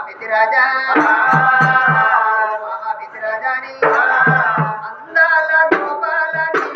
పెద్దిరాజా పెద్దిరాజాని అందాల గోపాలని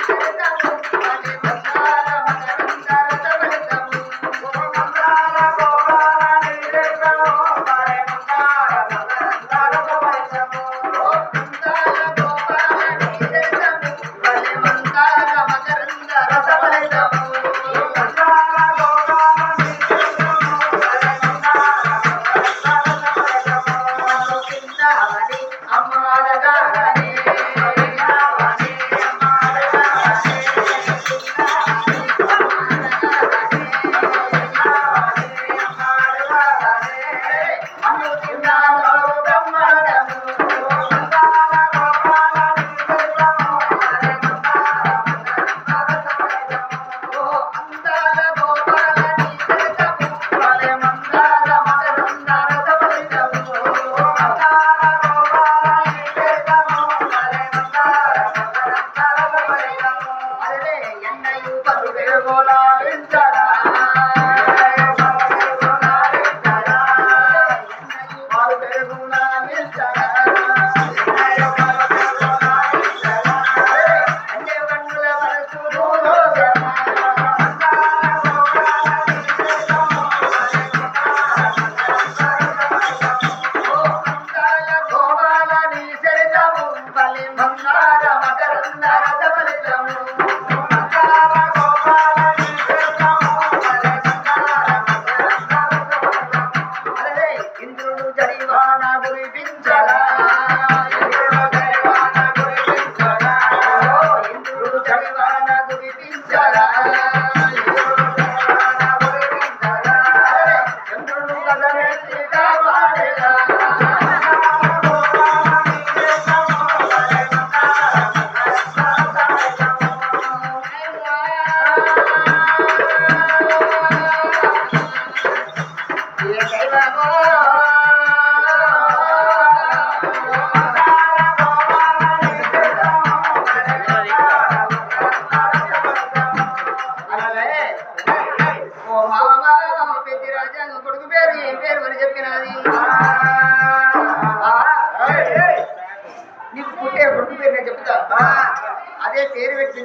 అదే పేరు పెట్టి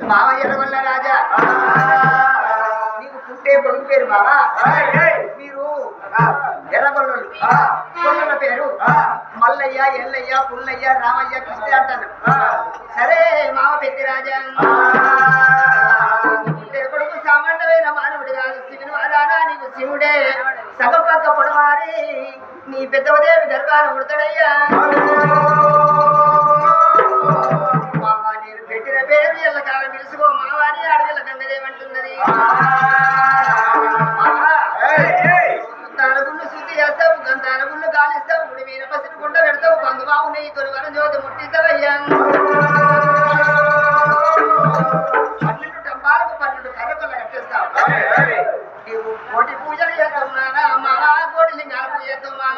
మావయ్య వల్ల రాజా నీకు పుట్టే కొడుకు పేరు బావా మీరు ఎర్రగొల్లు కొడుకుల పేరు మల్లయ్య ఎల్లయ్య పుల్లయ్య రామయ్య కృష్ణ అంటాను. సరే మావ పెద్దిరాజా పుట్టే కొడుకు సామాన్యమైన మానవుడు కాదు శివుని వారానా నీకు శివుడే సగం పక్క పొడవారి నీ పెద్దవదేవి గర్భాన ఉడతాడయ్యా. నేను పెట్టిన పేరు ఎల్లకాలం తెలుసుకో మావాని అడవిల కన్నదేమంటున్నది. గుండు శుద్ధి చేస్తావు గంధాన గుండు గాలిస్తావు గుడి మీద పసిని గుండ పెడతావు బంధుబాబు నెయ్యి తొలి వరం జ్యోతి ముట్టిస్తావయ్యా. 12 టంబాలకు 12 కర్రకొల్ల కట్టేస్తావు. నీవు కోటి పూజలు చేస్తావు నానా మావా కోటి లింగాల పూజ చేస్తావు మామ.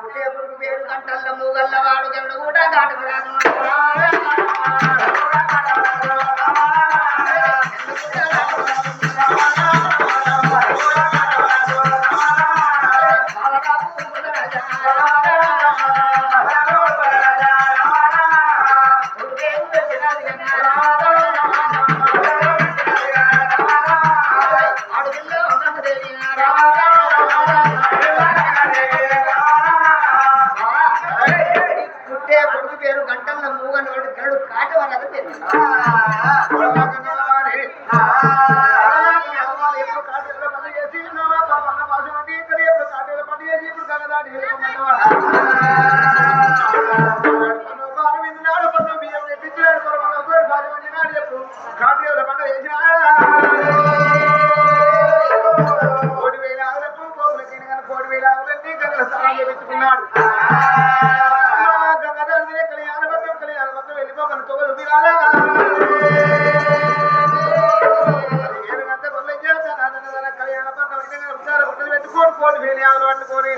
పుట్టే కొడుకు పేరు గంటల్ల మూగల్ల వాడు గండు కూడా దాటకురాను. పుట్టే కొడుకు పేరు గంటల్ల మూగన్న వాడు గరుడు కాటి వాళ్ళ పేరు. పెట్టుకున్నాడు గంగాధర కళ్యాణ వెళ్ళిపోకను తొగలు కళ్యాణ పట్ల పెట్టుకోడు కోడి వేలి ఆవులు పట్టుకొని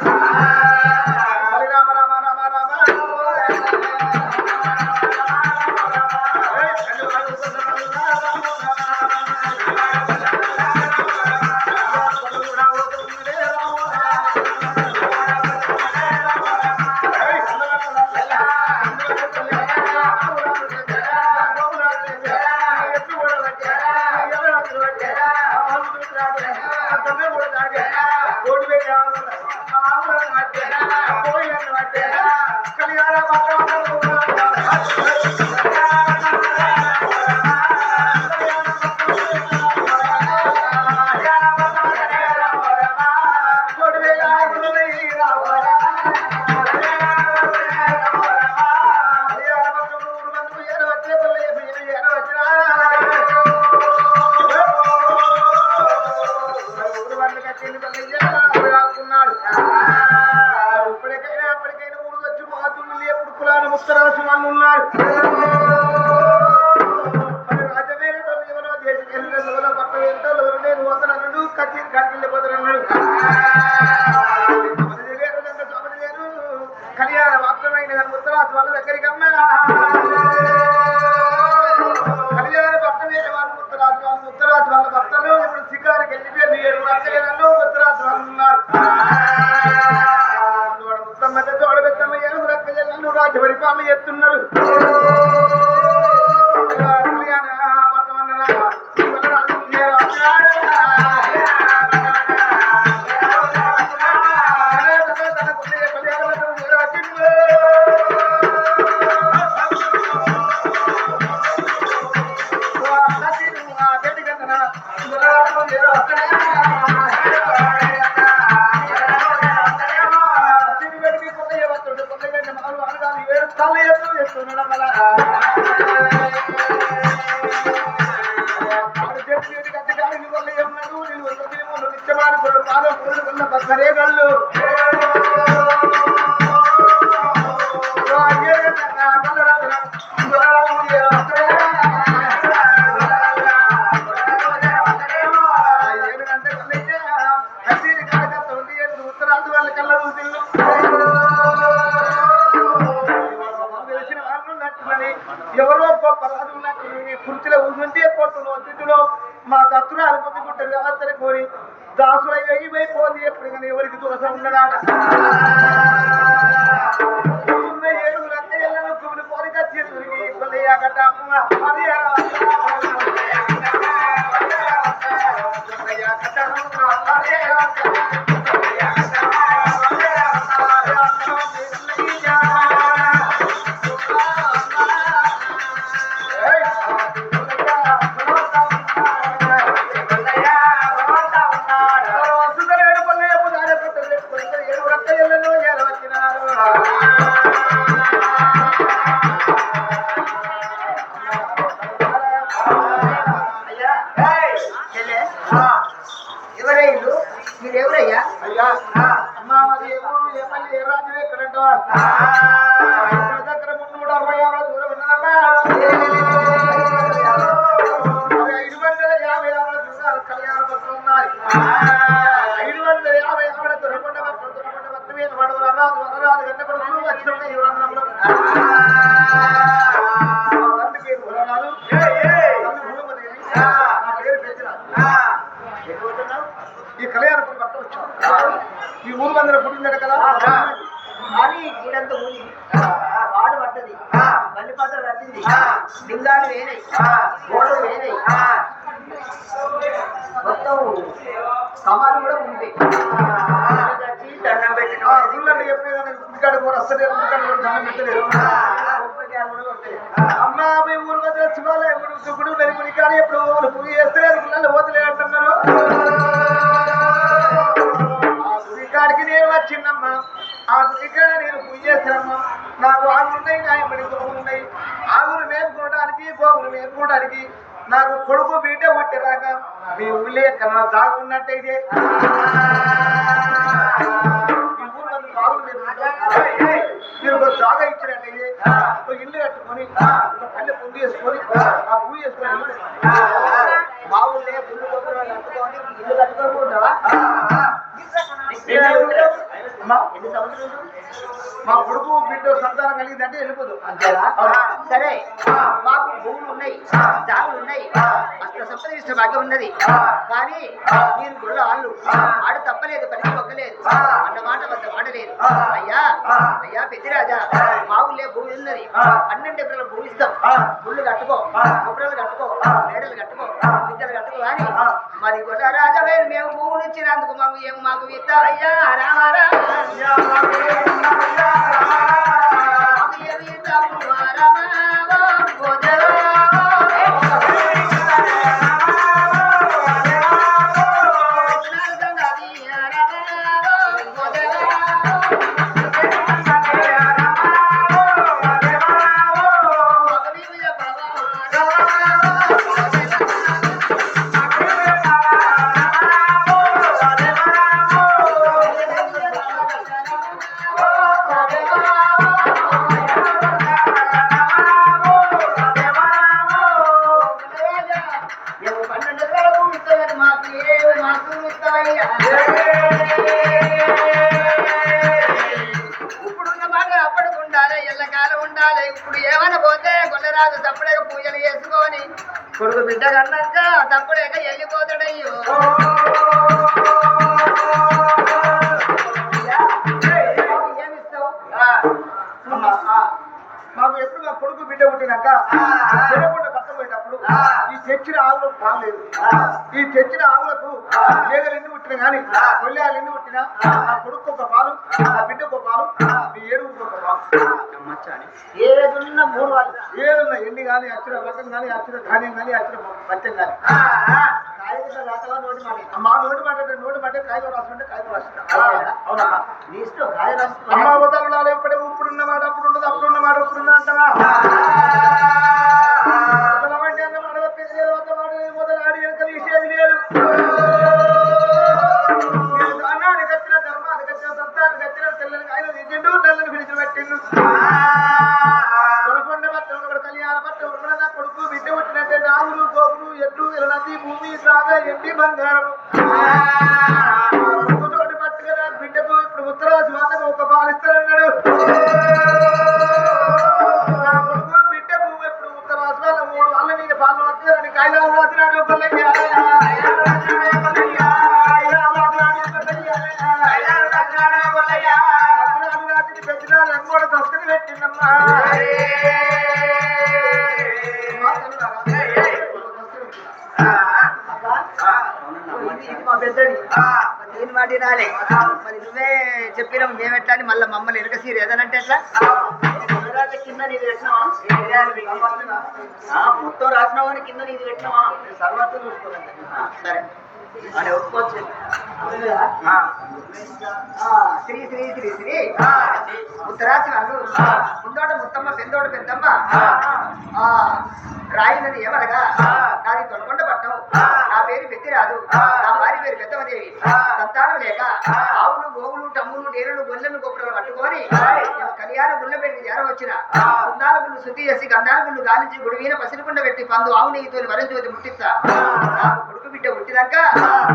రామ రామ రామ రామ రామ పూలుకున్న బక్కరే గళ్ళు ఉత్తరాది వాళ్ళ కళ్ళ చూసిల్లు తెలిసిన వాళ్ళు ఉన్నట్టున్నది ఎవరో గొప్ప రాజు ఉన్నట్టు కుర్చీలో ఉంటే కొట్టులో తిట్టులో మా దత్తురాలు పొందుకుంటారు వ్యవస్థని కోరి దాసులై వెయ్యిపోయింది ఎప్పుడు కానీ ఎవరికి దోషం ఉన్నదాట ఏడుగురు అక్కయ్యలను కుమిలి పోరిక చేతురికి కొల్లయ్యాకట అది మీరెవరయ్యా? అయ్యా అమ్మా మాది ఎవరు ఏమల్లి ఏ రాజు ఎక్కడంట దగ్గర 360 దూరం ఉన్నదమ్మా 550 ఆవిడ దూరాలు కళ్యాణ పత్రం ఉన్నాయి 550 ఆవిడ దొరకొండ పత్రం మీద పడవలు అరాదు అరాదు గంట పడుతూ వచ్చిన యువరంగంలో తండ్రి పేరు ఉరరాలు నా పేరు పెంచినారు ఈ కళ్యాణపురం పట్ట వచ్చాం ఈ ఊరు మందిర పుట్టిందట కదా అని ఈడంత ఊరి వాడు పట్టది మల్లిపాత్ర కట్టింది లింగాలు వేనాయి గోడలు వేనాయి మొత్తం సమాలు కూడా ఉంటాయి దండం పెట్టిన ఊళ్ళని చెప్పేదాన్ని గుడికాడ కూడా వస్తలేదు గుడికాడ కూడా దండం పెట్టలేదు అమ్మా మీ ఊరు మధ్య శివాలయం గుడి నలుగురి కానీ ఎప్పుడు పూజ చేస్తలేదు గుళ్ళని పోతలే అంటున్నారు గుడికాడికి నేను వచ్చిందమ్మా ఆ గుడికాడ నేను పూజ చేస్తానమ్మా నాకు ఆవులు ఉన్నాయి నాయమడి గోవులు ఉన్నాయి ఆవులు మేపుకోవడానికి గోవులు మేపుకోవడానికి నాకు కొడుకు బీటే పుట్టిరాక మీ ఊళ్ళో ఎక్కడ జాగు ఉన్నట్టయితే ఈ ఊరు మంది బాగులు మీరు ఒక జాగా ఇచ్చినట్టయితే ఒక ఇల్లు కట్టుకొని ఒక పల్లె పూజ చేసుకొని ఆ పూజ చేసుకొని మా ఊళ్ళే పుల్లు కొబ్బరి కట్టుకొని ఇల్లు కట్టుకోకుండా మా కొడుకు బిడ్డ సంతానం కలిగిందంటే వెళ్ళిపోదు అంతేనా సరే మాకు భూములు ఉన్నాయి జాగులు ఉన్నాయి అక్కడ సంప్రదిష్ట భాగ్యం ఉన్నది కానీ మీరు గుళ్ళ వాళ్ళు ఆడు తప్పలేదు పని మొక్కలేదు అన్నమాట వద్ద వాడలేదు అయ్యా అయ్యా పెద్దిరాజా మా ఊళ్ళే భూమి ఉన్నది 12 ఎకరాల భూమి ఇస్తాం గుళ్ళు కట్టుకో గుబ్బరలు కట్టుకో మేడలు కట్టుకో విద్యలు కట్టుకో అని మరి గొడ్డ రాజవే మేము భూములు ఇచ్చినందుకు మాకు ఇస్తా అయ్యా రామారా ఇప్పుడున్న మాట అప్పటికి ఉండాలి ఎల్లకాలం ఉండాలి ఇప్పుడు ఏమైనా పోతే గొల్లరాజు తప్పుడేక పూజలు చేసుకొని కొడుకు బిడ్డ కన్నాక తప్పుడేక వెళ్ళిపోతాడయ్యో ఏమిస్తావు మాకు ఎప్పుడు మా కొడుకు బిడ్డ పుట్టినాక పట్టబోయేటప్పుడు ఈ తెచ్చిన ఆవులకు బాగలేదు ఈ తెచ్చిన ఆవులకు లేగలు ఎన్ని పుట్టినా కానీ కొల్లాలు ఎన్ని పుట్టినా ఆ కొడుకు ఒక పాలు ఆ బిడ్డకు ఒక పాలు మీ ఏడుగురికి ఒక పాలు ఏదున్నా 3 వాళ్ళు ఏదున్నా ఎన్ని కానీ అచ్చిన రకం కానీ అచ్చిన ధాన్యం కానీ అచ్చిన పచ్చం కానీ మా నోటి మాట కాయలు రాసుకుంటే కాయలు రాసుకుంటా అవునా నీ ఇష్టం కాయ రాసు అమ్మ వదలు ఎప్పుడే ఇప్పుడున్న మాట అప్పుడు ఉండదు అప్పుడున్న మాట ఇప్పుడున్నా అంటావా మొదలు ఆడి వెనక తీసేది లేదు చెట్లు ఎలనది భూమి సాగా ఎండి బంగారం తోటి పట్టుగా బిడ్డకు ఇప్పుడు ఉత్తరాజు వాళ్ళకు ఒక పాలిస్తారన్నాడు. బిడ్డ భూమి ఇప్పుడు ఉత్తరాజు వాళ్ళ 3 వాళ్ళ మీద పాలు వస్తారని కాయలు రాసినాడు. పెద్దనాలు ఎంగోడ దస్తని పెట్టిందమ్మా. మా పెద్దది దీని మాట రాలే మరి నువ్వే చెప్పినాం మేమెట్లా అని మళ్ళీ మమ్మల్ని ఎరగసీరు ఏదనంటే ఎట్లా కింద నీది పెట్టినావా మొత్తం రాసినావా అని కింద నీది పెట్టినావా సర్వత చూసుకోవాలి. సరే అని ఒప్పుకోవచ్చు. శ్రీ శ్రీ శ్రీ శ్రీ ఉత్తరాశి వాళ్ళు ముందోట ముత్తమ్మ పెద్దోట పెద్దమ్మ రాయినది ఏమనగా నాది తొలగొండ పట్టం, నా పేరు పెద్దిరాదు, నా భార్య పేరు పెద్దమదేవి. సంతానం లేక ఆవులు గోవులు టమ్ములు నేరులు గొల్లెలు గొప్పలు పట్టుకొని కళ్యాణ గుళ్ళ పెట్టి చేరవచ్చిన సుందాల గుళ్ళు శుద్ధి చేసి గంధాల గుళ్ళు గాలించి గుడి మీద పసిరికుండ పెట్టి పందు ఆవు నెయ్యితో వరంజ్యోతి ముట్టిస్తా. నాకు కొడుకు బిడ్డ పుట్టినాక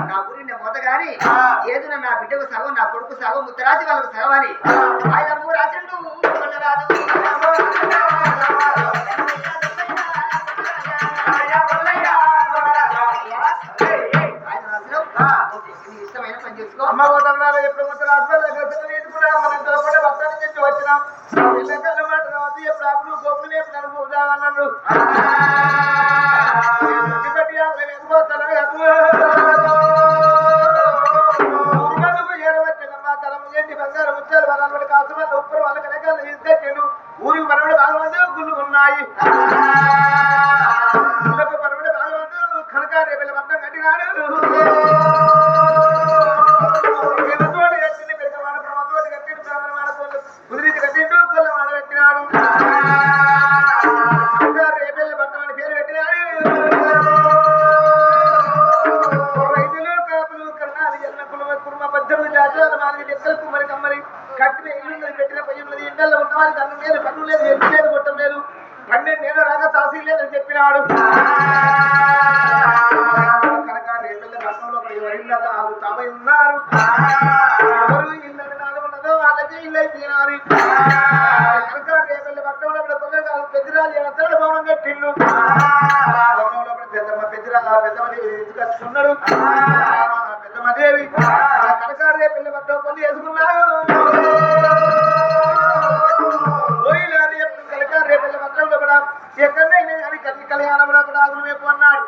నా ఊరిని మొద గాని ఏదున నా బిడ్డకు సగం నా కొడుకు సగం ఉత్తరాశి వాళ్ళకు సగం అని ఆయన రాసిండు. ఇష్టమైన పని చేసుకో. అమ్మ పోతున్నాడు ఎప్పుడు కూడా మనం తలపడే భక్తాన్ని తెచ్చి వచ్చినాం. మాట రావద్దు ఎప్పుడు అప్పుడు గొప్పలు ఎప్పుడు అనుభూతామన్నాడు. ఏరవచ్చమ్మా తలం ఏంటి బంగారం ముచ్చారు వరాలు కాసు వాళ్ళ ఉప్పురు వాళ్ళ కనకాలు తీసుకొచ్చాడు. ఊరికి మనవడి బాగమంది గుళ్ళు ఉన్నాయి. గుళ్ళకు మనవడి బాగమంది కనక రేపు మొత్తం కట్టినాడు. కుదిరించి కట్టిండు కొల్ల వాడ పెట్టినాడు. రేపెళ్ళ భర్తం అని పేరు పెట్టినాడు. రైతులు కాపులు కన్నాలు ఎన్న కులమ కుర్మ పద్దెలు జాతర మాదిరి ఎక్కల కుమ్మరి కమ్మరి కట్టిన ఇల్లు పెట్టిన పై ఉన్నది. ఇండల్లో ఉన్నవారికి అన్నం లేదు, పన్ను లేదు, ఎత్తు లేదు, కొట్టం లేదు, 12 ఏళ్ళు రాగా తాసీ లేదని చెప్పినాడు. కనుక రేపెళ్ళ భర్తంలో వరిల్లాగా 4 తామై ఉన్నారు. ఎవరు ఇల్లు ఉన్నదో వాళ్ళకి ఇల్లు అయిపోయినారు. కనుక రేపెళ్ళ భర్తంలో పెద్దరాజు ఎత్తల భవనం కట్టిండు. భవనంలో పెద్దమదేవి తీసుకొచ్చుకున్నాడు. పెద్దమదేవి కనుక రేపెళ్ళ భర్త పనులు వేసుకున్నాడు. కనుక రేపెళ్ళ భర్తంలో కూడా ఎక్కడైనా కానీ కల్లి కళ్యాణంలో కూడా ఆగులు వైపు అన్నాడు.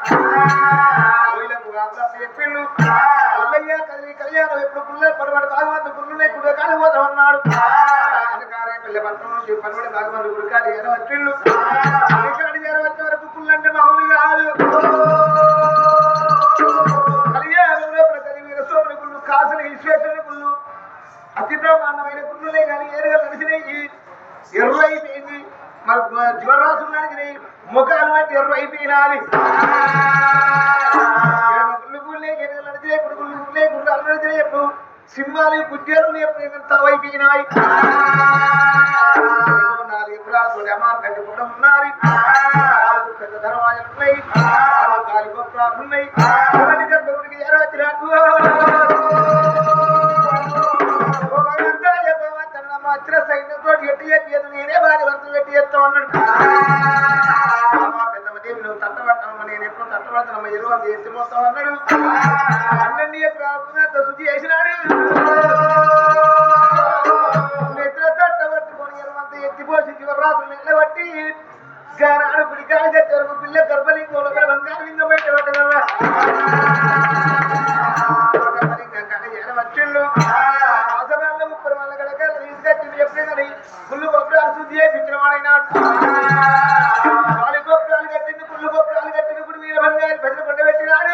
చెప్పిండు అల్లయ్య కల్లి కళ్యాణం ఎప్పుడు గుళ్ళ పడబడి భాగవంతు గుళ్ళునే గుడి కాలి పోతాం అన్నాడు. అందుకారే పిల్ల భర్త నుంచి పడబడి భాగవంతు గుడి కాలి ఎరవచ్చిండు. గుడికాడి ఎరవచ్చే వరకు గుళ్ళంటే మామూలు కాదు. కళ్యాణంలో కలిగిన సోమని గుళ్ళు, కాసులు, ఈశ్వేశ్వరుని గుళ్ళు, అతి బ్రహ్మాండమైన గుళ్ళులే కానీ ఏరుగా కలిసినాయి. ఎర్ర అయిపోయింది. మరి జ్వరాసున్నానికి ముఖాలు అంటే ఎర్ర అయిపోయినాలి. ఎప్పుడు సింహాలు గుజ్జలు ఎప్పుడు తవైపోయినాయి. 4 ఎకరాలు అమార్ కంటి కూడా ఉన్నారు. పెద్ద దర్వాజలు ఉన్నాయి, 4 గోపురాలు ఉన్నాయి. గర్భగుడికి చేరవచ్చినట్టు వచ్చిన సైన్యంతో ఎట్టి చెప్పేది నేనే భార్య భర్త పెట్టి చేస్తా అన్నాడు. పెద్దమదేవి నువ్వు తట్టబడతావు, నేను ఎప్పుడు తట్టబడతానమ్మా, ఎరువు అంత ఎత్తిపోతావు అన్నాడు. 12 ఎకరాలు శుద్ధి చేసినాడు. ఎత్తుల తట్టబట్టుకొని ఎరువంతా ఎత్తిపోసి చివరాసులు నిలబట్టి గానాడు గుడి కాలి తెచ్చే వరకు పిల్ల గర్భలింగంలో బంగారు లింగం పెట్టబట్టు కదా. వచ్చిండు ఆసనాల్లో 30 వాళ్ళ గడకాలు తీసుకొచ్చింది. ఎప్పుడైనా గుళ్ళు గొప్పరాలు శుద్ధి చేయించిన వాడైనాడు. 4 గోపురాలు కట్టింది, గుళ్ళు గోపురాలు కట్టింది. గుడి మీద బంగారు పెద్దలు కొండ పెట్టినాడు.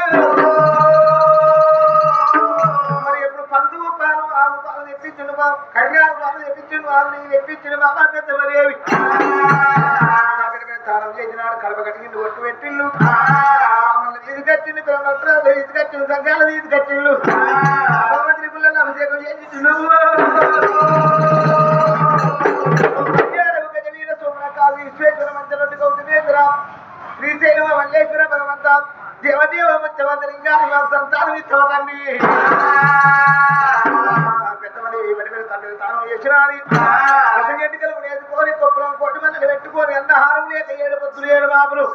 మరి ఎప్పుడు పందు పాలు ఆవు పాలు తెప్పించిండు, కళ్యాణ పాలు తెప్పించిండు, ఆవు నెయ్యి తెప్పించిండు. బాబా పెద్దమదేవి తానం చేసినాడు. కడప కట్టిండు, ఒట్టు పెట్టిండు. తీసుకొచ్చిండు, తీసుకొచ్చిండు, సంఘాలు తీసుకొచ్చిండు. భగవంతుని పిల్లలు అభిషేకం చేసిండు. గజవీర సోమన కాదు విశ్వేశ్వర మంత్రి గౌతమేశ్వర శ్రీశైలం మల్లేశ్వర భగవంత దేవదేవ ముఖ్యమంత్రిగా సంతానం ఇస్తామండి పెద్దమని వెనుకలు తండ్రి తాను చేసినారి ఎన్నికలు వేసుకొని కొప్పులం కొట్టి మందిని పెట్టుకొని అన్న హారం లేక 7 పొద్దులు 7 బాబులు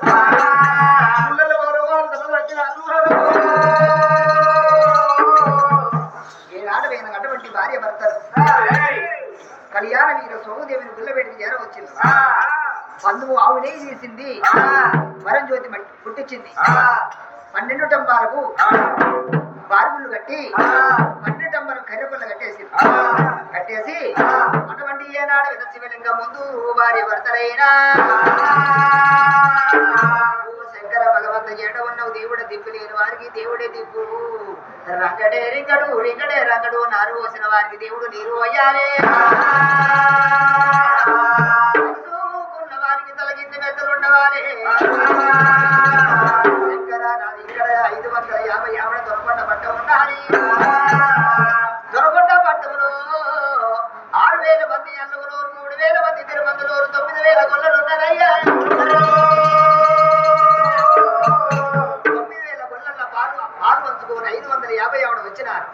పిల్లలు ఏనాడు వేయన అటువంటి భార్య భర్తలు కళ్యాణ వీర సోమదేవిని గుల్లబెట్టి చేర వచ్చింది పందువు ఆవు నెయ్యి తీసింది వరం జ్యోతి పుట్టించింది 12 టంబాలకు బారుగులు కట్టి 12 టంబాలకు కర్రెపుల్ల కట్టేసి అటువంటి ఏనాడు విన శివలింగం ముందు భార్య భర్తలైనా శంకర భగవంత చేట ఉన్నవు దేవుడు దిప్పు లేని వారికి దేవుడే దిప్పు రంగడే రింగడు రింగడే రంగడు నారు పోసిన వారికి దేవుడు నీరు పోయాలే ఉన్న వారికి తలకింది మెత్తలుండవాలి శంకర నాది ఇక్కడ 550 ఆవిడ దొరకొండ పట్ట ఉండాలి దొరకొండ పట్టములో 6,000 మంది అన్నవులు 3,000 మంది తిరుమందులు 9,000 గొల్లలు ఉన్నారయ్యా 9,000 గొల్లల పాలు పంచుకొని 550 ఆవిడ వచ్చినారు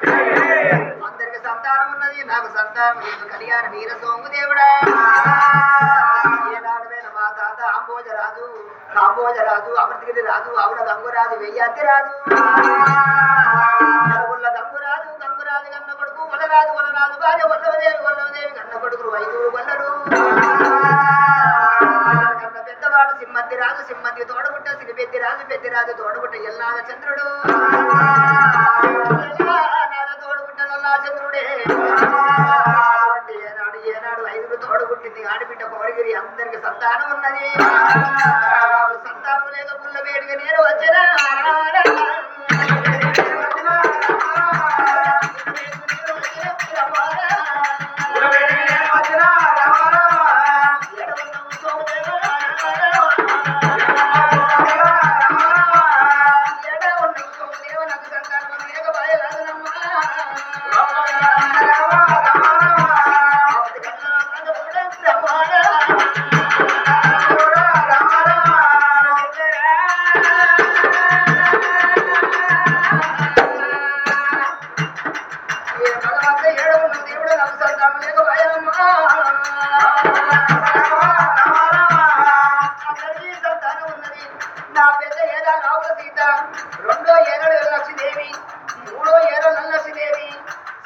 అందరికి సంతానం ఉన్నది నాకు సంతానం లేదు కళ్యాణ వీర సోమదేవుడా ఏనాడు వేల మా తాత కాంబోజరాజు అమృతగిరి రాజు ఆవిడ గంగురాజు వెయ్యాతి రాజు గంగురాజు కన్న కొడుకు వలరాజు భార్య వల్లవదేవి కన్న కొడుకులు 5 గొల్లలు కన్న పెద్దవాడు సింహంతి తోడబుట్ట పెద్దిరాజు తోడబుట్ట ఎల్లాల చంద్రుడు తోడబుట్ట నల్లా చంద్రుడే ఏనాడు 5 తోడబుట్టింది ఆడబిడ్డ కోడిగిరి అందరికి సంతానం ఉన్నది సంతానం లేక పుల్ల వేడిగా నేను వచ్చేదా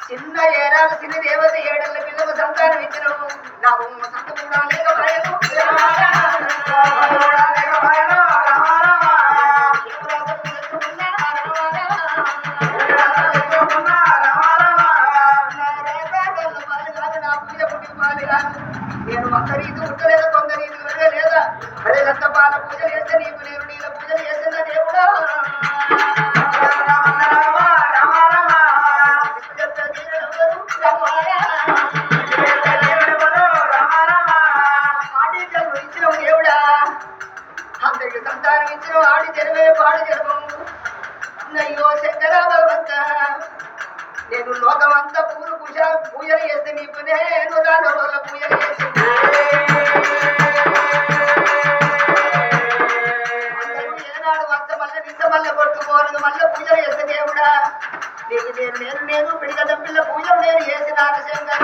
చిన్న ఏరాల చిన్న దేవత 7 పిల్లలకు సంతానం ఇచ్చినవు నాకు సంత కూడా లేక నేను ఒక్కరీతి ఉట్టలేదు కొందరీతి లేదా అదే రక్త పాల పూజలు చేస్తే నీకు నేను నీళ్ళ పూజలు చేసిన దేవుడా ఇచ్చిన దేవుడా అందరికి సంతానం ఇచ్చిన ఆడి జనమే పాడు జన్మము అయ్యో శంకర భగవంత నేను లోకమంతా పూజలు చేస్తే నీకు నేను రాను రోజుల పూజలు చేసి ఏనాడు వస్త మళ్ళీ కొట్టుకోను మళ్ళీ పూజలు చేస్తే దేవుడా నీకు నేను పిడిగ పిల్ల పూజలు నేను చేసినాను శంకర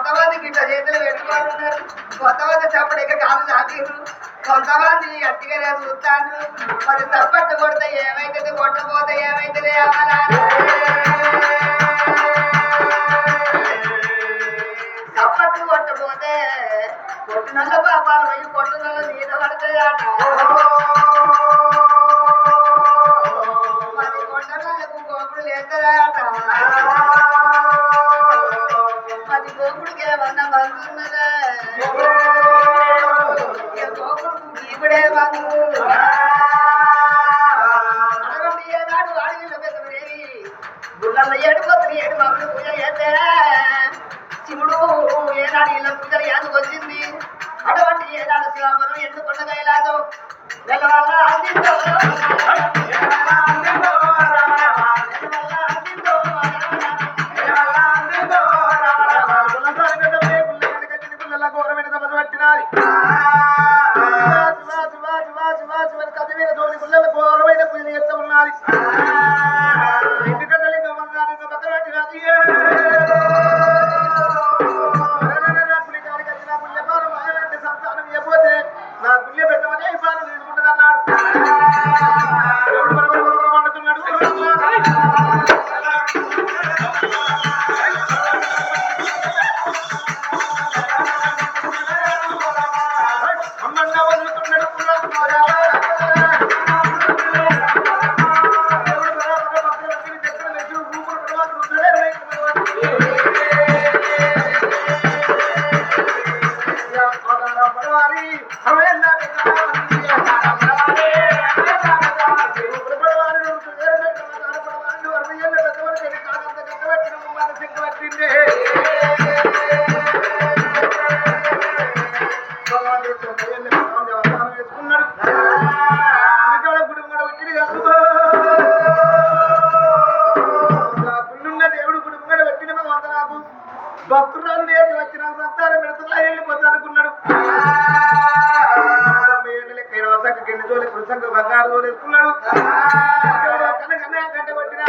కొంతమందికి ఇట్లా చేతులు పెట్టుకుంటున్నారు, కొంతమంది చప్పడికి కాలు చాపిరు, కొంతమంది అట్టిగానే చూస్తాను. మరి చప్పట్లు కొడితే ఏమైతుంది, కొట్టపోతే ఏమైతుంది అమలా చప్పట్లు కొట్టపోతే కొట్టినల్ల పాపాలు పోయి కొట్టినల్ల మీద పడతాయట. మరి కొట్టనల్లకు గోపుడు లేస్తారట. మరి గోపుడికి ఏమన్నా బంధు ఉన్నదా? గోపుడుకు భీముడే బంధు. అటువంటి ఏనాడు అడవిలో పెద్దమనేవి గుళ్ళల్లో ఏడుపోతుంది, ఏడు మామూలు పూజ చేస్తే శివుడు ఏనాడు ఇళ్ళ పూజలు యాదకు వచ్చింది. అటువంటి ఏనాడు శివాపురం ఎందుకొండ కైలాసం వెళ్ళవల్ల అందిందో ఘోరమైన పూజలు చేస్తూ ఉన్నది. ఎందుకంటే సంతానం ఇవ్వకపోతే నా గుళ్ళే పెట్టమని ఇబ్బంది తీసుకుంటుంది అన్నాడు. అమ్మన్న వదులుతున్నాడు. భక్తురాలు నేను వచ్చిన సంతానం పెడుతున్నా వెళ్ళిపోతా అనుకున్నాడు. గిన్నె జోలి కృషంగా బంగారు జోలు వేసుకున్నాడు. కనకన్నా గంట కొట్టినా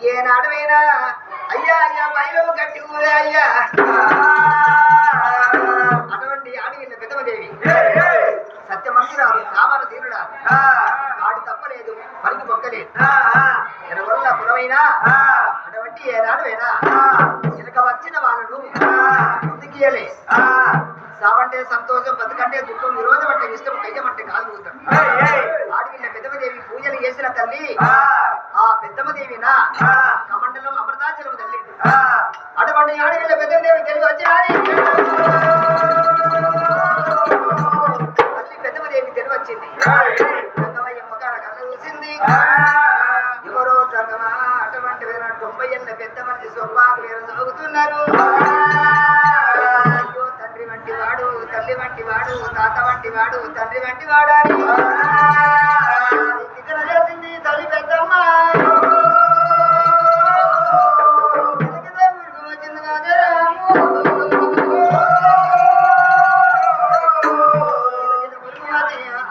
ఏనాడమైనా అయ్యా అయ్యా బయలు గట్టి ఊరే అయ్యా. అటువంటి ఆడిగిన పెద్దమదేవి సత్యమంతురాలు సామాన తీరుడా ఆడి తప్పలేదు, పలికి మొక్కలేదు. ఎనవల్ల కులమైనా అటువంటి ఏనాడమైనా వెనక వచ్చిన వాళ్ళను ముందుకియలే. సావంటే సంతోషం, బతుకంటే దుఃఖం, విరోధం అంటే ఇష్టం, కయ్యమంటే కాలు కూతాం. ఆడిగిన పెద్దమదేవి పూజలు చేసిన తల్లి ఆ పెద్దమ్మదేవినా కమండలం అమృతాచలం తల్లి. అటువంటి ఆడిగిన పెద్దమదేవి తెలివి వచ్చినాది. తల్లి పెద్దమదేవి తెలివి వచ్చింది. చూసింది ఎవరో సంగమా అటువంటి 90 ఏళ్ళ పెద్ద మంది స్వభావం సాగుతున్నారు. అయ్యో తండ్రి వంటి వాడు, తల్లి వంటి వాడు, తాత వంటి వాడు, తండ్రి వంటి వాడాలి. ఇక్కడ చేసింది తల్లి పెద్దమ్మ. వచ్చింది కాదే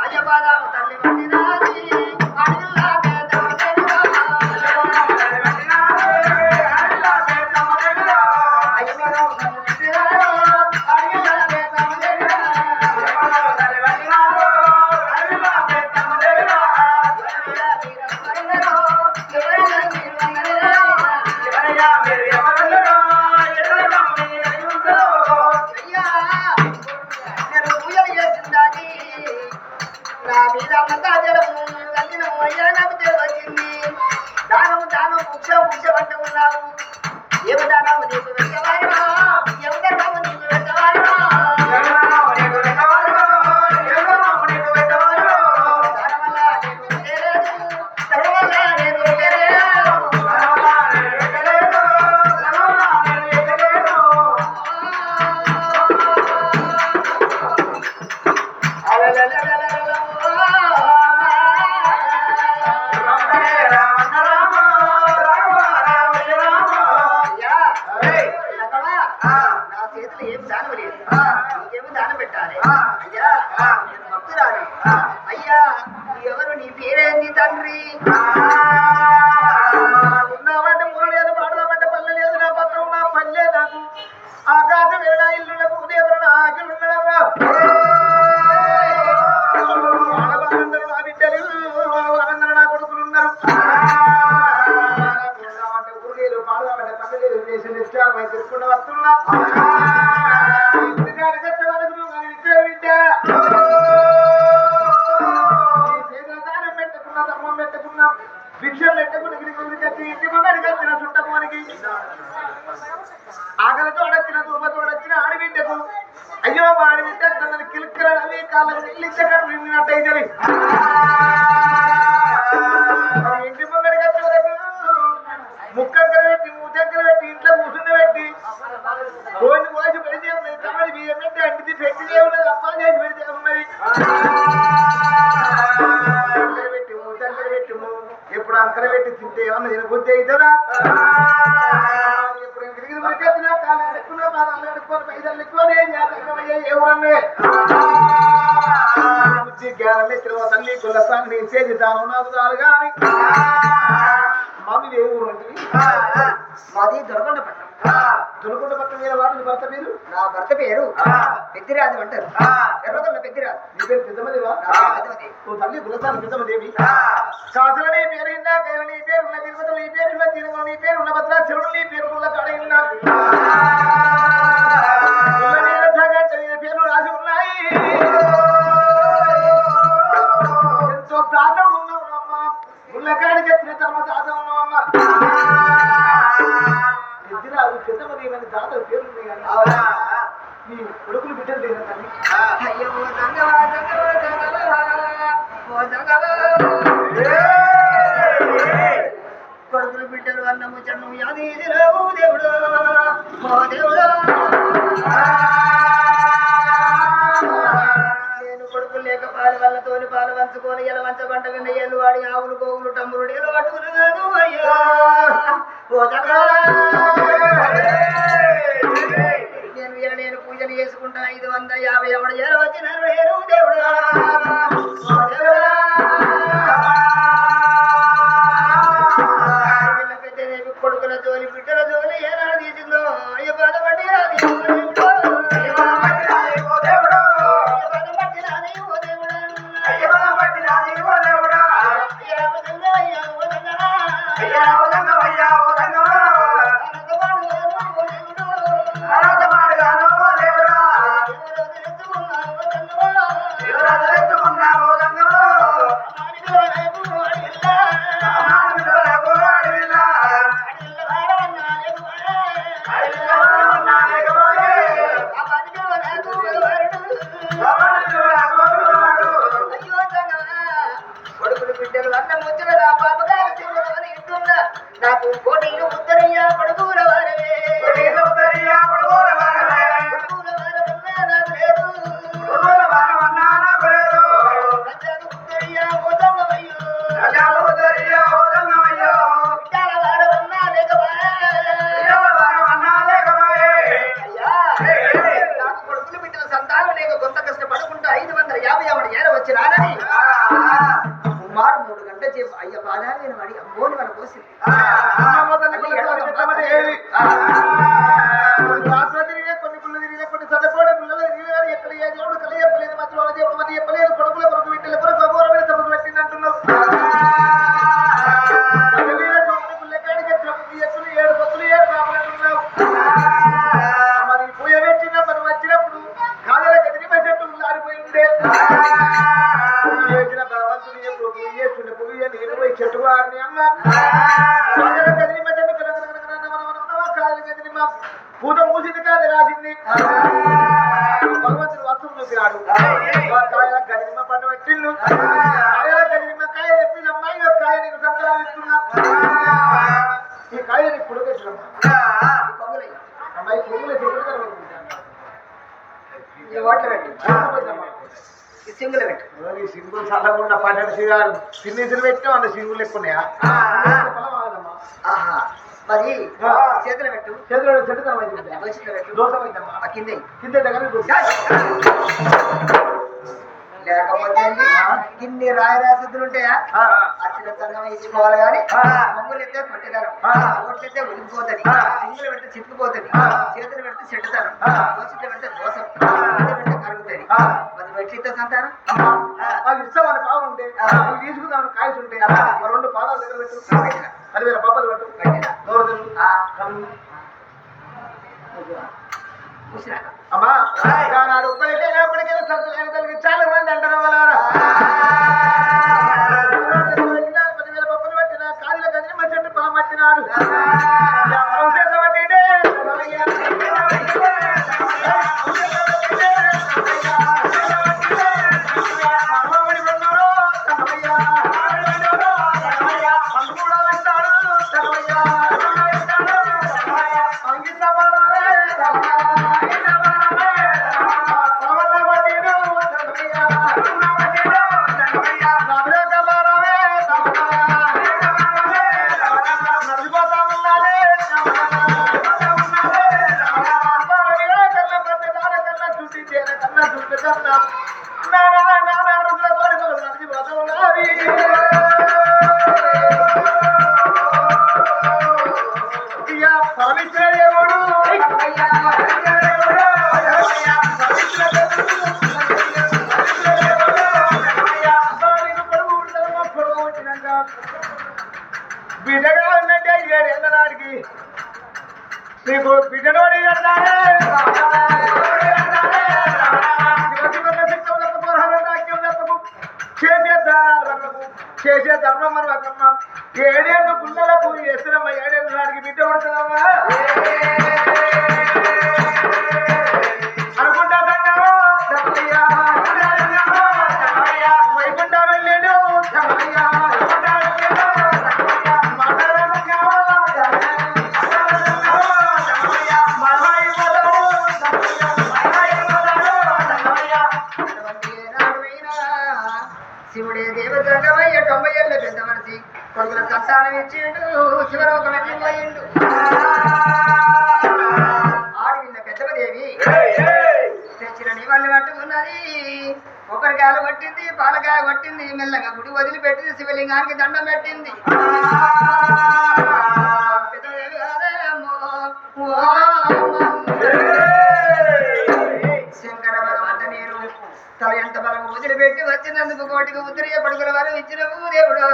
అయ్యబాదాము తల్లి వంటి నాది అడిగిల్లా పెద్దమ్మ తెలుగా. అయ్యబాదాము తల్లి వంటి నాది అడిగిల్లా పెద్దమ్మ తెలుగా. అడగాలి. అయ్యా నేను భక్తురాలు. అయ్యా ఎవరు నీ పేరేంది తండ్రి? ఉన్నామంటే మురళి లేదు, పాడదామంటే పల్లె లేదు, నా పత్రం నా పల్లె నాకు ఆకాశం వేడా ఇల్లు నాకు దేవుడు నా ఆకిలు ఉండడమ్మా. ఆడవాళ్ళందరూ నా బిడ్డలు, వాళ్ళందరూ నా కొడుకులు ఉన్నారు. ఉన్నామంటే ఊరు లేదు, పాడదామంటే పల్లె లేదు, దేశం నిత్యాలు తిరుక్కుండా వస్తున్నా. భిక్షం పెట్టుకుని ఇంటి ముందడికి వచ్చిన చుట్టపోనికి ఆకలితో అడొచ్చిన తుమ్మతోడొచ్చిన ఆడబిడ్డకు అయ్యో మా ఆడబిడ్డ తనని కిలుక్కల అవి కాళ్ళకు నిల్లించకట్టు నిన్నట్టయితే ఇంటి ముందడికి వచ్చే వరకు ముక్కలు పెట్టి మూతంకలు పెట్టి ఇంట్లో కూర్చుని పెట్టి రోజు పోసి పెడితే ఉన్నది, తమది బియ్యం పెట్టి అంటిది పెట్టి ఉన్నది, అప్పాలు చేసి పెడితే ఉన్నది. ఎప్పుడు అంకర పెట్టి తింటే ఏమన్నా తినబుద్ధి అవుతుందా? ఎప్పుడు ఇంటికి పరిగెత్తినా కాళ్ళు అడుక్కున్నా పాదాలు అడుక్కొని పైసలు ఎక్కువనే ఎవరన్నే బుద్ధి గ్యారల్ని తిరువ తల్లి కులసాన్ని చేసి తాను నాకు చాలు కానీ మమ్మీ ఏ ఊరు అంటే మాది దొరకొండ పట్టణం. దొరకొండ పట్టణం మీద వాడు భర్త పేరు? నా భర్త పేరు పెద్దిరాజు అంటారు. ఎర్రగొండ పెద్దిరాజు. నీ పేరు పెద్దమదేవా? నువ్వు తల్లి కులసాన్ని పెద్దమదేవి. శాసన నీ పేరు ఇందా కైల నీ పేరు ఉన్న తిరుపతి నీ పేరు ఉన్న తిరుమల నీ పేరు ఉన్న భద్రాచలం నీ పేరు ఉన్న కడగిన్నా పేర్లు రాసి ఉన్నాయి. ఎంతో తాత ఉన్నావునమ్మా, ముళ్ళకాడికి వచ్చిన తర్వాత తాత ఉన్నావమ్మా. పెద్దరాజు పెద్దమదేవని తాత పేరు ఉన్నాయి కానీ నీ కొడుకులు బిడ్డలు లేదా తల్లి? అయ్యో దంగవా దంగవా దంగవా ఓ దంగవా కొడుకులు బిడ్డలు అన్నము చన్ను యాది రావు దేవుడు ఓ దేవుడు. నేను కొడుకులు లేక పాలు వాళ్ళతోని పాలు వంచుకొని ఎలా వంచబంట విన్న ఏళ్ళు వాడి ఆవులు గోవులు తమ్ముడు ఏళ్ళు పట్టుకున్నాను అయ్యా ఓ దంగవా. నేను ఇలా నేను పూజలు చేసుకుంటా 550 ఎవడ ఏరు వచ్చిన నేను దేవుడు పెద్దదేవి కొడుకుల జోలి బిడ్డల జోలి ఏనాడు తీసిందో అయ్య బాధపడి రాది కొడుకులు బిడ్డలు అన్నం వచ్చిన నా పాపగారు తిరుగుదని ఇంటున్నా నాకు కోటీలు ఉత్తరయ్యా కొడుకుల వారవే కొడుకులు బిడ్డల సంతానం లేక కొంత కష్టపడుకుంటూ 550 ఎవడ ఏర వచ్చి రానని సుమారు 3 గంటల సేపు అయ్య బాధాలు నేను అడిగి అమ్మోని మన కోసింది. కొన్ని పుల్లు తిరిగిన కొన్ని చదపోడే పుల్లలు తిరిగిన ఎక్కడ ఏ దేవుడు కల చెప్పలేదు, మధ్య వాళ్ళ దేవుడు మధ్య చెప్పలేదు, కొడుకుల కొడుకు బిడ్డల కొరకు అఘోరమైన సభకు పెట్టింది అంటున్నావు. పుల్లకాడికి ఎత్తులు 7 పొత్తులు 7 పాపలంటున్నావు. మరి పూజ పెట్టిన మనం వచ్చినప్పుడు కాదల గదిని చెట్టు ఆరిపోయి ఉండే చేసిన భగవంతుని ఎప్పుడు పూజ చేస్తుండే పూజ నేను పోయి చెట్టు వారిని అమ్మ కాదల గదిని చెట్టు కాదల గదిని మా పూత మూసింది కాదు రాసింది. భగవంతుడు వస్తువు చూపినాడు. కాయల గదిమ పండు పెట్టిండు. కాయల గదిమ కాయ చెప్పిన అమ్మాయి కాయ నీకు సంక్రాంతిస్తున్నా. ఈ కాయ నీకు పుడుకెట్టినమ్మా అమ్మాయి పురుగులు సింగులు పెట్టు సింగులు చల్లకుండా 12 గారు తిన్నిసులు పెట్టాం అన్న సింగులు ఎక్కున్నాయా? మరి ఆ. చేతులు పెట్టు చేతిలో చెట్టుతనం అయితే దోషిలో పెట్టు దోషం అయిందమ్మా ఆ కిందే కింద దగ్గర లేకపోతే ఏంది? ఇన్ని రాయరాశుద్ధులు ఉంటాయా అర్చన సంగం ఇచ్చుకోవాలి కానీ మొగ్గులు ఎత్తే కొట్టేదారు ఓట్లు ఎత్తే ఉడికిపోతుంది సింగులు పెడితే చిక్కుపోతుంది చేతులు పెడితే చెట్టుతారు దోషితో పెడితే దోషం పెడితే కరుగుతుంది మరి మెట్లితో సంతానం అది ఇస్తామని పావులు ఉంటే అవి తీసుకుందామని కాయలు ఉంటే 2 పాదాలు దగ్గర పెట్టు 10,000 పాపాలు పెట్టు నోరు తిరుగు. అమ్మా నాడు ఉప్పలకే ఎప్పటికైనా సత్తులైన తల్లికి చాలా మంది అంటారు వాళ్ళారా 10,000 పప్పులు పట్టిన కాళ్ళ కదిలి మంచి చెట్టు పొలం పట్టినాడు బిడ్డగా ఉన్నట్టే 7 ఏళ్ళ నాటికి నీకు బిడ్డనోడి చేసే ధర్మం మన వద్దమ్మ 7 ఏళ్ళు గుండెలకు ఎస్తురమ్మ 7 ఏళ్ళ నాటికి బిడ్డ పడుతుందమ్మా అనుకుంటా వైకుంఠా వెళ్ళాడు శివుడే దేవతంగమయ్య 90 ఏళ్ళ పెద్ద మనిషి కొడుకుల సంతానం ఇచ్చిండు శివలోకం వెళ్ళిపోయిండు ఆడవిల్ల పెద్దదేవి తెచ్చిన నివాళి పట్టుకున్నది కొబ్బరికాయలు పట్టింది పాలకాయ పట్టింది మెల్లగా గుడి వదిలిపెట్టింది శివలింగానికి దండం పెట్టింది పెద్దదేవి కాదే అమ్మో శంకర భగవంత నీరు తల ఎంత బలం వదిలిపెట్టి వచ్చినందుకు కోటికి ఉత్తరీయ పడుకుల వారు ఇచ్చిన దేవుడు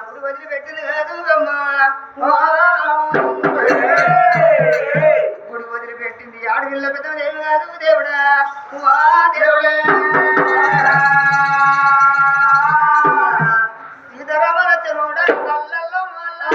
ఇప్పుడు వదిలిపెట్టింది కాదు అమ్మా ఇప్పుడు వదిలిపెట్టింది ఆడపిల్ల పెద్దదేవి కాదు దేవుడా దేవుడే సీతారామల చెరువుడ కళ్ళల్లో మళ్ళా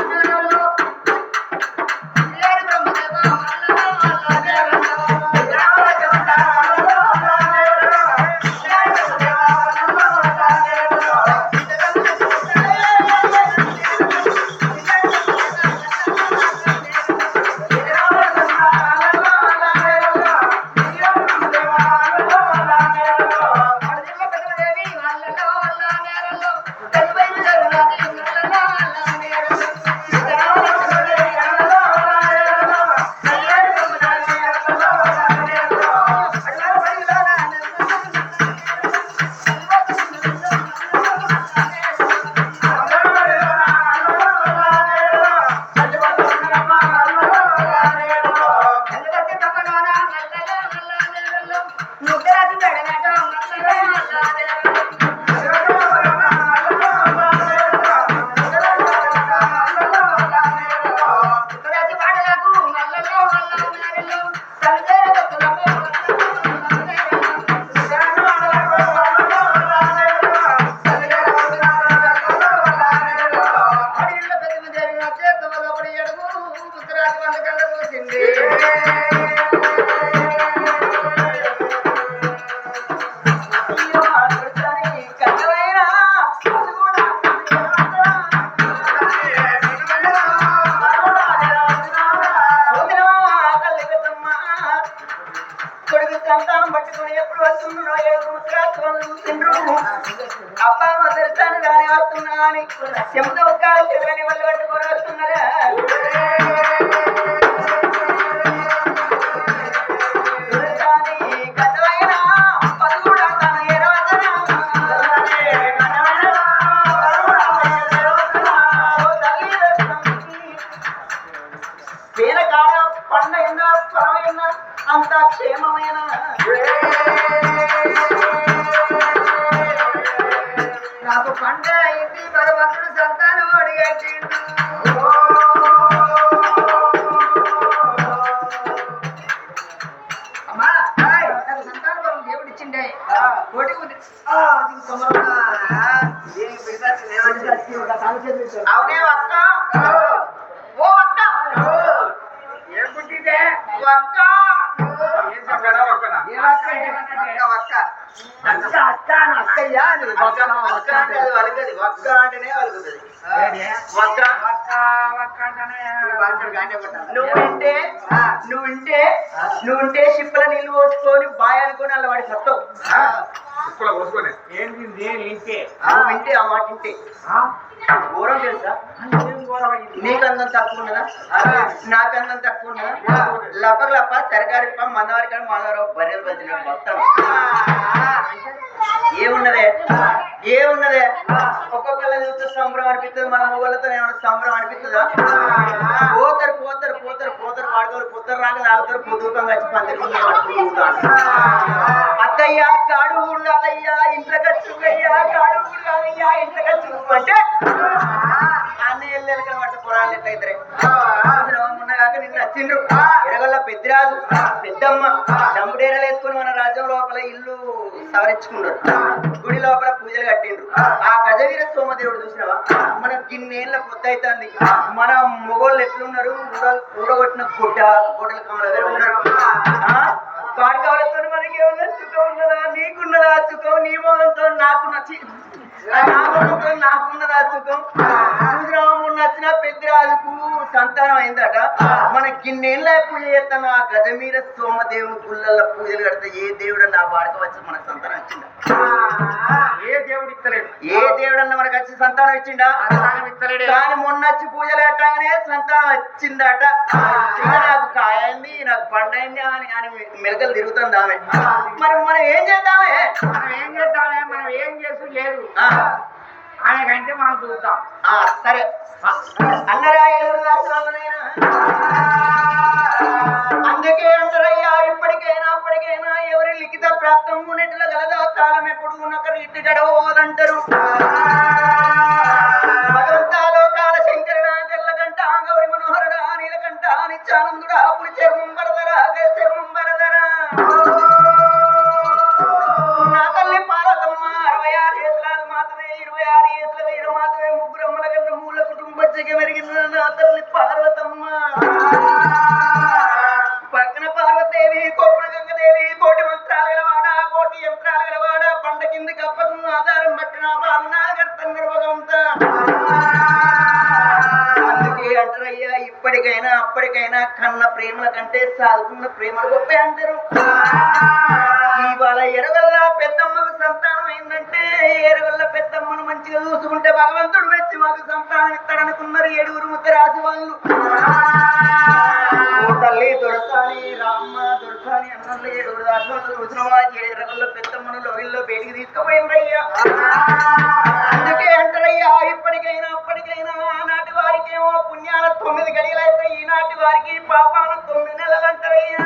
చెమట ఒక్కలు చెరువని వాళ్ళు పట్టుకొని వస్తున్నారా అంతా క్షేమమైన నాకు పంట అయింది భగవంతుడు సంతానం అడిగట్టిండు అమ్మా నాకు సంతాన బలం దేవుడు ఇచ్చిండే కోటి అవునే అక్క ఓ అక్క ఏం పుట్టిందే అక్క నువ్వుంటే షిప్పుల నీళ్ళు పోసుకొని బాయ్ అనుకొని అలా వాడి సత్తావు వింటే ఆ మాట వింటే ఘోరం తెలుసా నీకందం తక్కువ ఉన్నదా నాకందం తక్కువ ఉన్నదా లప్పక లప్ప సరకారిప్ప మందవారికాడ మనవరావు బర్రెలు బదిలీ మొత్తం ఏమున్నదే ఒక్కొక్కళ్ళ చూస్తే సంబరం అనిపిస్తుంది మన మొగలతో ఏమైనా సంబరం అనిపిస్తుందా పోతారు పాడుకోరు పొద్దురు రాక తాగుతారు పొద్దుకం వచ్చి పందిరి పట్టుకుంటారు అత్తయ్య కాడు కాదయ్యా ఇంట్లో కచ్చుకయ్యా కాడు కాదయ్యా ఇంట్లో కచ్చు అంటే అన్ని ఎల్లెలక పట్టు పురాణాలు ఎట్లయితే ఉన్నగాక నిన్ను నచ్చిండ్రు ఎరగల్ల పెద్దిరాజు పెద్దమ్మ దంబుడేరలు వేసుకుని మన రాజ్యం లోపల ఇల్లు సవరించుకున్నారు గుడి లోపల పూజలు కట్టిండ్రు ఆ గజవీర సోమదేవుడు చూసినావా మనకు గిన్నేళ్ళ పొద్దు అవుతుంది మన మొగోళ్ళు ఎట్లున్నారు ఊడగొట్టిన గుడ్డల కమల ఉన్నారు పాడి కావలతో మనకి ఏమన్నా సుఖం ఉన్నదా నీకున్నదా సుఖం నీ మొగంతో నాకు నచ్చి నాకున్నదా సుఖం చూసినాము నచ్చిన పెద్దరాజుకు సంతానం అయిందట మన గిన్నెళ్ళ పూజ చేస్తాను ఆ గజమీర సోమదేవుని గుళ్ళ పూజలు కడితే ఏ దేవుడు నా బాడక వచ్చి మనకు సంతానం ఇచ్చిందా ఏ దేవుడు ఇస్తలేడు ఏ దేవుడన్నా మనకు వచ్చి సంతానం ఇచ్చిండా ఇస్తలేడు కానీ మొన్న వచ్చి పూజలు కట్టగానే సంతానం వచ్చిందట నాకు కాయంది నాకు పండైంది అని మెలకలు తిరుగుతుంది ఆమె మరి మనం ఏం చేద్దామే మనం ఏం చేసి లేదు ఆయనకంటే మనం చూద్దాం సరే అన్నరా అందుకే అంటారయ్యా ఇప్పటికైనా అప్పటికైనా ఎవరి లిఖిత ప్రాప్తం ఉన్నట్లు గలదా కాలం ఎప్పుడు ఉన్నకరు ఇటు గడవదంటారు భగవంతాలోకాల శంకరుడా తెల్లకంట గౌరి మనోహరుడా నీలకంట నిత్యానందుడా పులి చర్మం బరదరా చర్మం బరదరా నా తల్లి పార్వతమ్మ 66 ఏళ్ళ మాత్రమే 26 ఏళ్ళ వీరు మాత్రమే ముగ్గురమ్మల కన్నా మూల కుటుంబచ్చకి మెరిగిన నా తల్లి పార్వతమ్మ పక్కన పార్వతదేవి కొప్పున గంగదేవి కోటి మంత్రాలు గలవాడ కోటి యంత్రాలు గలవాడ పండ కింది కప్పకు ఆధారం పట్టిన బాలనాగర్తన్నరు భగవంత అందుకే అంటారయ్యా ఇప్పటికైనా అప్పటికైనా కన్న ప్రేమల కంటే సాగుతున్న ప్రేమలు గొప్ప అంటారు ఇవాళ ఎరగల్ల పెద్దమ్మకు సంతానం అయిందంటే ఎరగల్ల పెద్దమ్మను మంచిగా చూసుకుంటే భగవంతుడు మెచ్చి మాకు సంతానం ఇస్తాడనుకున్నారు 7 ముత్తరాజు వాళ్ళు తల్లి దొరసాని రామ్మ దొరసాని అన్నలు 7 దాసులు చూసిన వాళ్ళు ఎరగల్ల పెద్దమ్మను లోగిల్లో బయటికి తీసుకుపోయిందయ్యా అందుకే అంటారయ్యా ఇప్పటికైనా అప్పటికైనా ఆనాటి వారికేమో పుణ్యాల 9 గడియలు అయితే ఈనాటి వారికి పాపాల 9 నెలలు అంటారయ్యా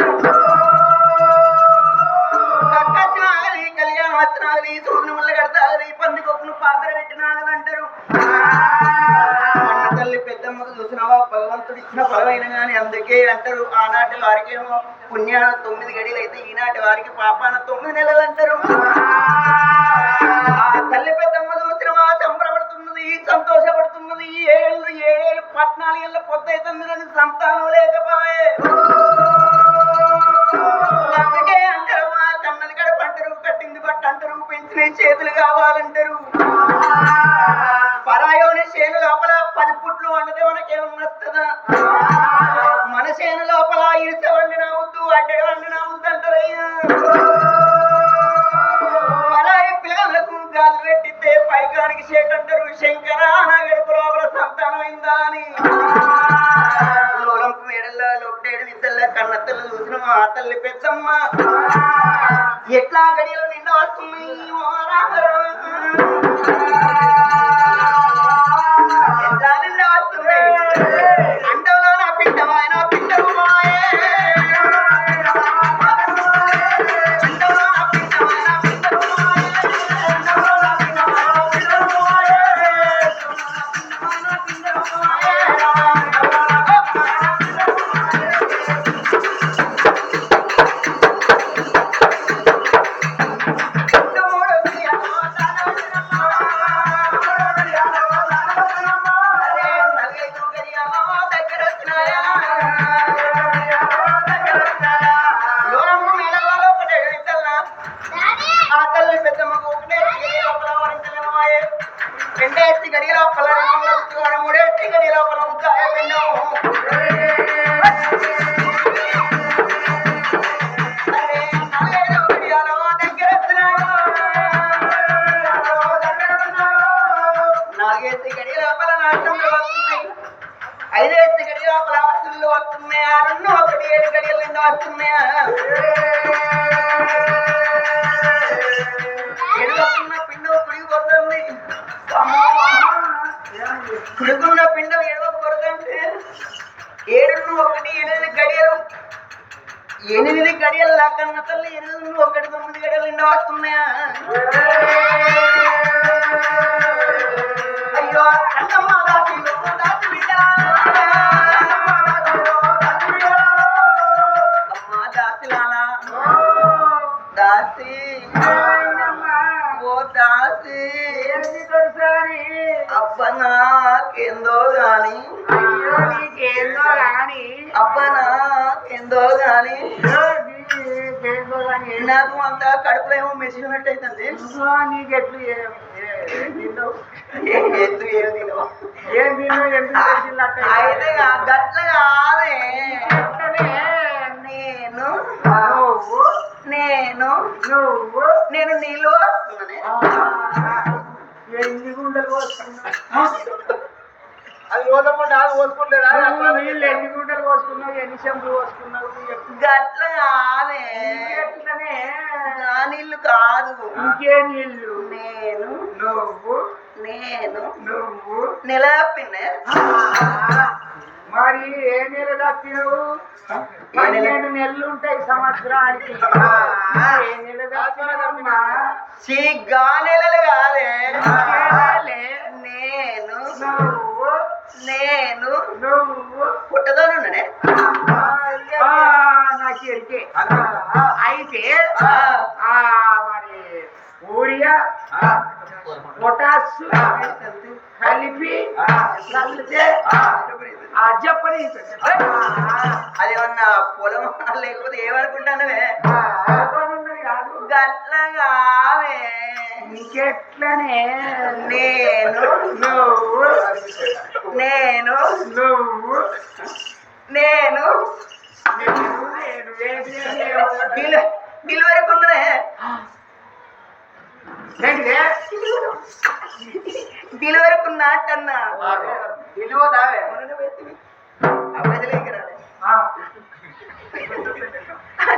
కక్కచ్చినాగలి కళ్యాణం వచ్చినాగలి సూర్యుని ముళ్ళ కడతాగలి పందికొక్కును పాత్ర పెట్టినాగలంటారు అన్న తల్లి పెద్దమ్మకు చూసినావా భగవంతుడు ఇచ్చిన ఫలమైన గాని అందుకే అంటారు ఆనాటి వారికేమో పుణ్యాల 9 గడియలు అయితే ఈనాటి వారికి పాపాల 9 నెలలు అంటారు తల్లి పెద్దమ్మ చూసినవా సంబరపడుతున్నది సంతోషపడుతున్నది 7 ఏళ్ళు 14 ఏళ్ళ పొద్దు అవుతుంది సంతానం లేకపోయే అందుకే అంటారు కన్నది గడపంటారు కట్టింది బట్ట అంటారు పెంచిన చేతులు కావాలంటారు పరాయోని చేను లోపల 10 పుట్లు వండితే మనకేమన్నా వస్తుందా మన చేను లోపల ఇరిస వండిన వద్దు అడ్డడి వండిన వద్దు అంటారయ్యా పరాయి పిల్లలకు గాజు పెట్టితే పైకానికి చేకంటారు శంకర నా గడుపు లోపల సంతానమైందా అని లోలంపు మేడల్లో లోపేడు విద్దల్లో కన్నత్తలు చూసిన మా తల్లి పెద్దమ్మ ఎట్లా గడియలు నిండా వస్తున్నాయి ఎట్లా నిండా వస్తున్నాయి అంటలో నా పిండం ఆయన పిండము రెండేసి గడి లోపల మూడేసి గడి లోపల ముక్కాయ పిండము నాలుగేసి గడి లోపల నాటంలో వస్తున్నాయి ఐదేసి గడి లోపల వసూళ్ళు వస్తున్నాయి ఆరున్న 1 7 గడియల నిండా వస్తున్నాయా ఎడుగుతున్న పిండం కుడికి కొడుతుంది కుడుకున్న పిండం ఎడవకు కొడుతుంటే 7 1 8 గడియలు 8 గడియలు లాకన్న తల్లి 8 1 9 గడియలు నిండా వస్తున్నాయా అయ్యో అన్నమ్మ దాసి దాసి బిడ్డ అమ్మ దాసిలానా దాసి ఓ దాసి అబ్బ నాకేందో గాని అబ్బ నాకేందో గాని నాకు అంత కడుపులో ఏమో మెషిన్ పెట్టయితుంది నీకెట్లు అయితే గట్ల కాదే నేను నీళ్ళు వస్తున్నానే ఎన్ని గుండెలు పోసుకున్నా అది రోజమ్మ నాకు పోసుకుంటలేదా నీళ్ళు ఎన్ని గుండెలు పోసుకున్నావు ఎన్ని చెంపులు పోసుకున్నావు గట్ల కాదే నీళ్ళు కాదు ఇంకే నీళ్ళు నేను నెల తప్పిందే మరి ఏ నెల తప్పినవు 12 నెలలు ఉంటాయి సంవత్సరానికి ఏ నెల తప్పినమ్మా గా నెలలు కాదే నేను పుట్టదోనున్నానే నాకు ఎరికే అయితే మరి ఊరియా పొటాస్ కలిపి కలిపితే చెప్పని అదేమన్నా పొలం లేకపోతే ఏమనుకుంటానవే గట్ల కావే నీకెట్లనే నేను డెలివరీ కొందరే డెలివరీ కొన్నట్టన్నా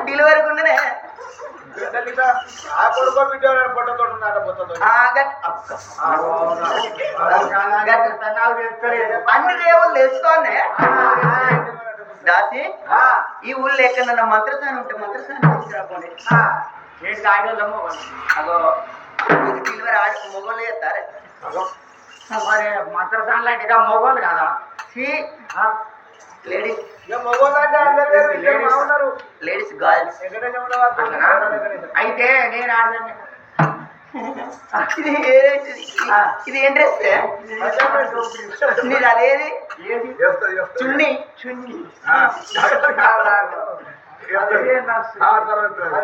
డెలివరీ కొందనే అన్ని దేవుళ్ళు తెచ్చుకోండి దాసి ఈ ఊళ్ళో ఎక్కడన్నా మంత్రసాని ఉంటే మంత్రసాని తీసుకురాపోండి అగో డెలివరీ మొగోళ్ళు చేస్తారే మరి మంత్రసాన్ లాంటిగా మొగోళ్ళు కదా లేడీస్ ఉన్నారు లేడీస్ గర్ల్స్ అయితే నేను ఆడదాన్ని ఇది ఏం డ్రెస్ నీది అదేది చున్నీ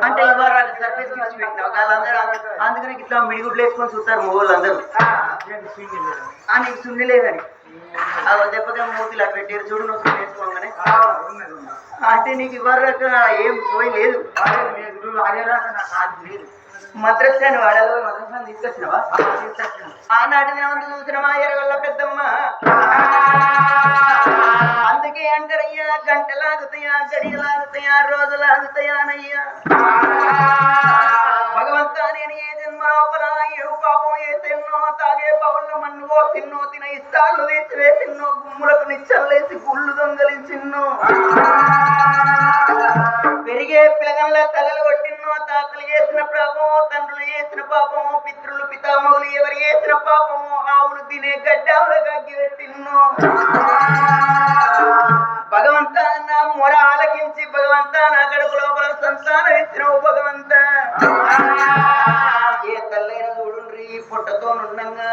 అంటే ఇవాళ సర్వీస్ ఇచ్చి పెట్టినావు వాళ్ళందరూ అందుకని ఇట్లా మిడిగుడ్లు వేసుకొని చూస్తారు మొగోళ్ళు అందరూ నీకు చున్నీ లేదని అవి దెబ్బతే మూతిలు అట్లా పెట్టారు చూడు నువ్వు చున్నీ వేసుకోగానే అంటే నీకు ఇవ్వరాక ఏం పోయి లేదు అదే రాక నాకు లేదు మద్రసాని వాడలో మద్రసాని తీసుకొచ్చినవా? ఆనాటి దినమందు చూసిన మా ఎరగొల్ల పెద్దమ్మ. అందుకే అంటారయ్యా, గంటలాగుతాయా, గడియలాగుతాయా, రోజులాగుతాయానయ్యా. భగవంతా నేను ఏ జన్మ ఏ పాపం ఏ తిన్నో, తాగే పౌళ్ళ మన్నువో తిన్నో, తిన ఇష్టాలు వేసివేసిన్నో, గుమ్ములకు నిచ్చల్లేసి గుళ్ళు దొంగలించిన్నో, పెరిగే పిల్లగంల తలలు కొట్టిన్నో, తాతలు చేసిన పాపమో, తండ్రులు చేసిన పాపమో, పితృలు పితామహులు ఎవరు చేసిన పాపమో, ఆవులు తినే గడ్డావులు గగ్గి పెట్టిన్నో. భగవంతా నా మొర ఆలకించి, భగవంతా నా కడుపు లోపల సంతానం ఇచ్చినవు భగవంతా. ఏ తల్లైన చూడుండ్రి పుట్టతో నుండంగా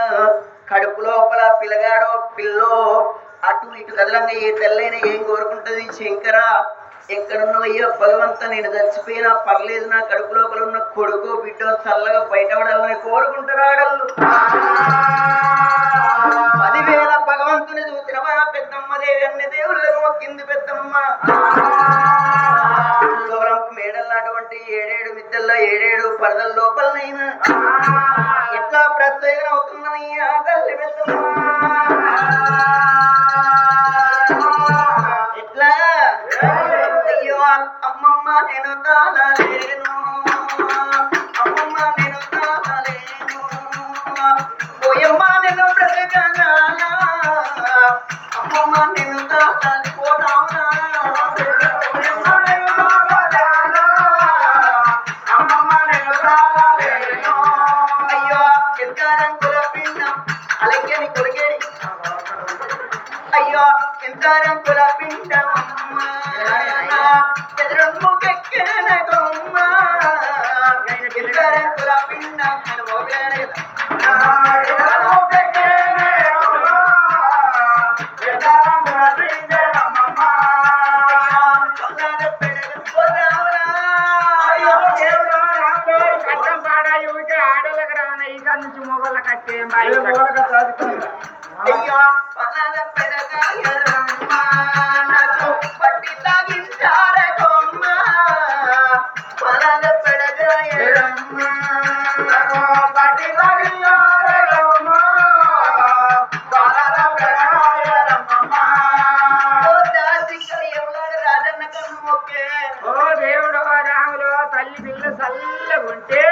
కడుపు లోపల పిల్లగాడో పిల్లో అటు ఇటు కదలంగా ఏ తల్లైన ఏం కోరుకుంటది? శంకర ఎక్కడున్నావయ్యో భగవంత, నేను చచ్చిపోయినా పర్లేదు, నా కడుపు లోపల ఉన్న కొడుకో బిడ్డో చల్లగా బయటపడాలని కోరుకుంటారాడళ్ళు. 10,000 భగవంతుని చూసినవా పెద్దమ్మ దేవి? అన్ని దేవుళ్ళకు మొక్కింది పెద్దమ్మ. దూరంపు మేడల్లో అటువంటి 7 మిద్దల్లో 7 పరదల లోపలనైనా ఎట్లా ప్రత్యేకం అవుతున్నది ఆ తల్లి పెద్దమ్మ. ఎట్లా? అయ్యో అమ్మమ్మ నేను తాళలేను, అమ్మమ్మ నేను తాళలేను, పోయమ్మ నేను బ్రతకనా, అమ్మమ్మ నేను తాళిపోతానా, అమ్మమ్మ నేను తాళలేను. అయ్యో ఎంత రంగుల పిండం అలకెని కొలిగేడి, అయ్యో ఎంత రంగుల పిండం ఎదురొమ్ముకెక్కిన గొమ్మ, ఎంత రంగుల పిండం అని మోగాడు ఆడలకు రాన ఇక నుంచి మొగల కట్టే అయ్యో పలాల పెడగాయ రమ్మ, నాకు పట్టి తాగించారే గొమ్మ, పలాల పెడగాయ రమ్మ, నాకు పట్టి తాగించారే గొమ్మ, పలాల పెడగాయ రమ్మ. ఓ దాసిక ఎవలాడు రాజన్న కన్ను మొక్కే, ఓ దేవుడు రాములు తల్లి పిల్ల చల్లగుంటే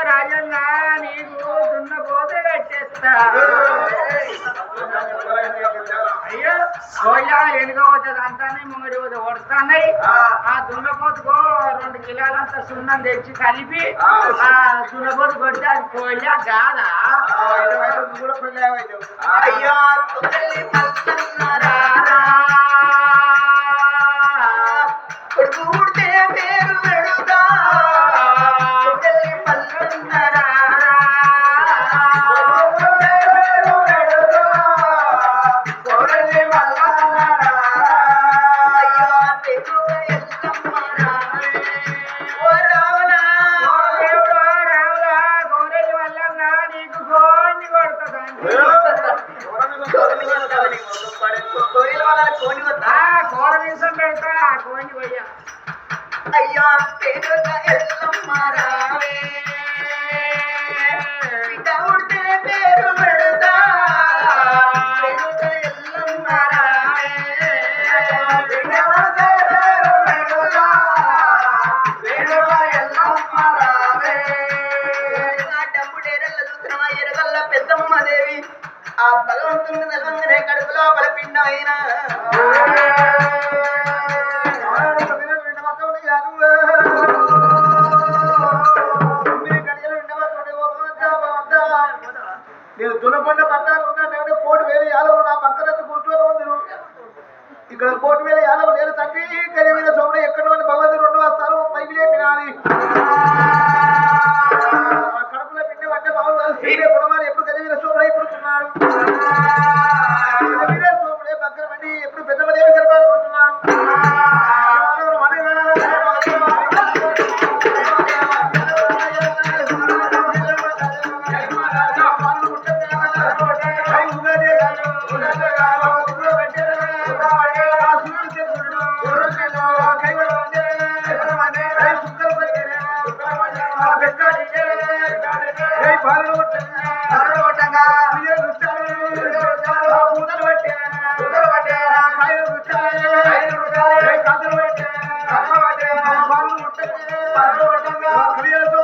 రాజన్న నీకు దున్నపోతే కట్టేస్తా. అయ్యో కోళ్ళ ఎనుగవచ్చదు అంతానే ముంగడి పోతే ఓడుతున్నాయి. ఆ దున్నపోతుకు 2 కిలోలంత సున్నం తెచ్చి కలిపి ఆ దున్నపోతు కొడితే అది కోళ్ళ కాదా? అయ్యో తల్లి మల్లన్నారా, కొడుకు పుడితే పేరు పెడుతా, తల్లి మల్లన్నారా, కూర విషం పెడతా కోని పోయా. అయ్యో పేరుగా ఎల్లమ్మారావే, బిడ్డ పుడితే పేరు పెడతా, పేరుగా ఎల్లమ్మారావే, బిడ్డ పుడితే పేరు పెడతా, పేరుగా ఎల్లమ్మారావే. నా డబ్బుడేరల్ల చూసిన ఎరగల్ల పెద్దమ్మ దేవి ఆ భగవంతుని నిజంగానే కడుపు లోపల పిండమైనా నేను దునకొండ పట్టాలు ఉన్నాను, 1,000 యాదవులు నా పక్కన కూర్చొని ఉంది. ఇక్కడ 1,000 యాదవులు లేరు తప్పి గది మీద చూడ ఎక్కడ భగవంతుడు 2 వస్తారు పైకి లేపినాలి. కడుపులో పిండి పట్టే బాబు కుటుంబాలు ఎప్పుడు గది మీద చూడ ఎప్పుడుతున్నాడు, గది మీద చూడే పక్కన పండి ఎప్పుడు పెద్దమదేవి గర్భాలు కొడుతున్నాడు. పాలన కొట్టంగా బియ్యం రుచాలి పూతలు పట్టే కాయలు రుచాలి కాతలు పట్టే పాలు కొట్టంగా క్రియలతో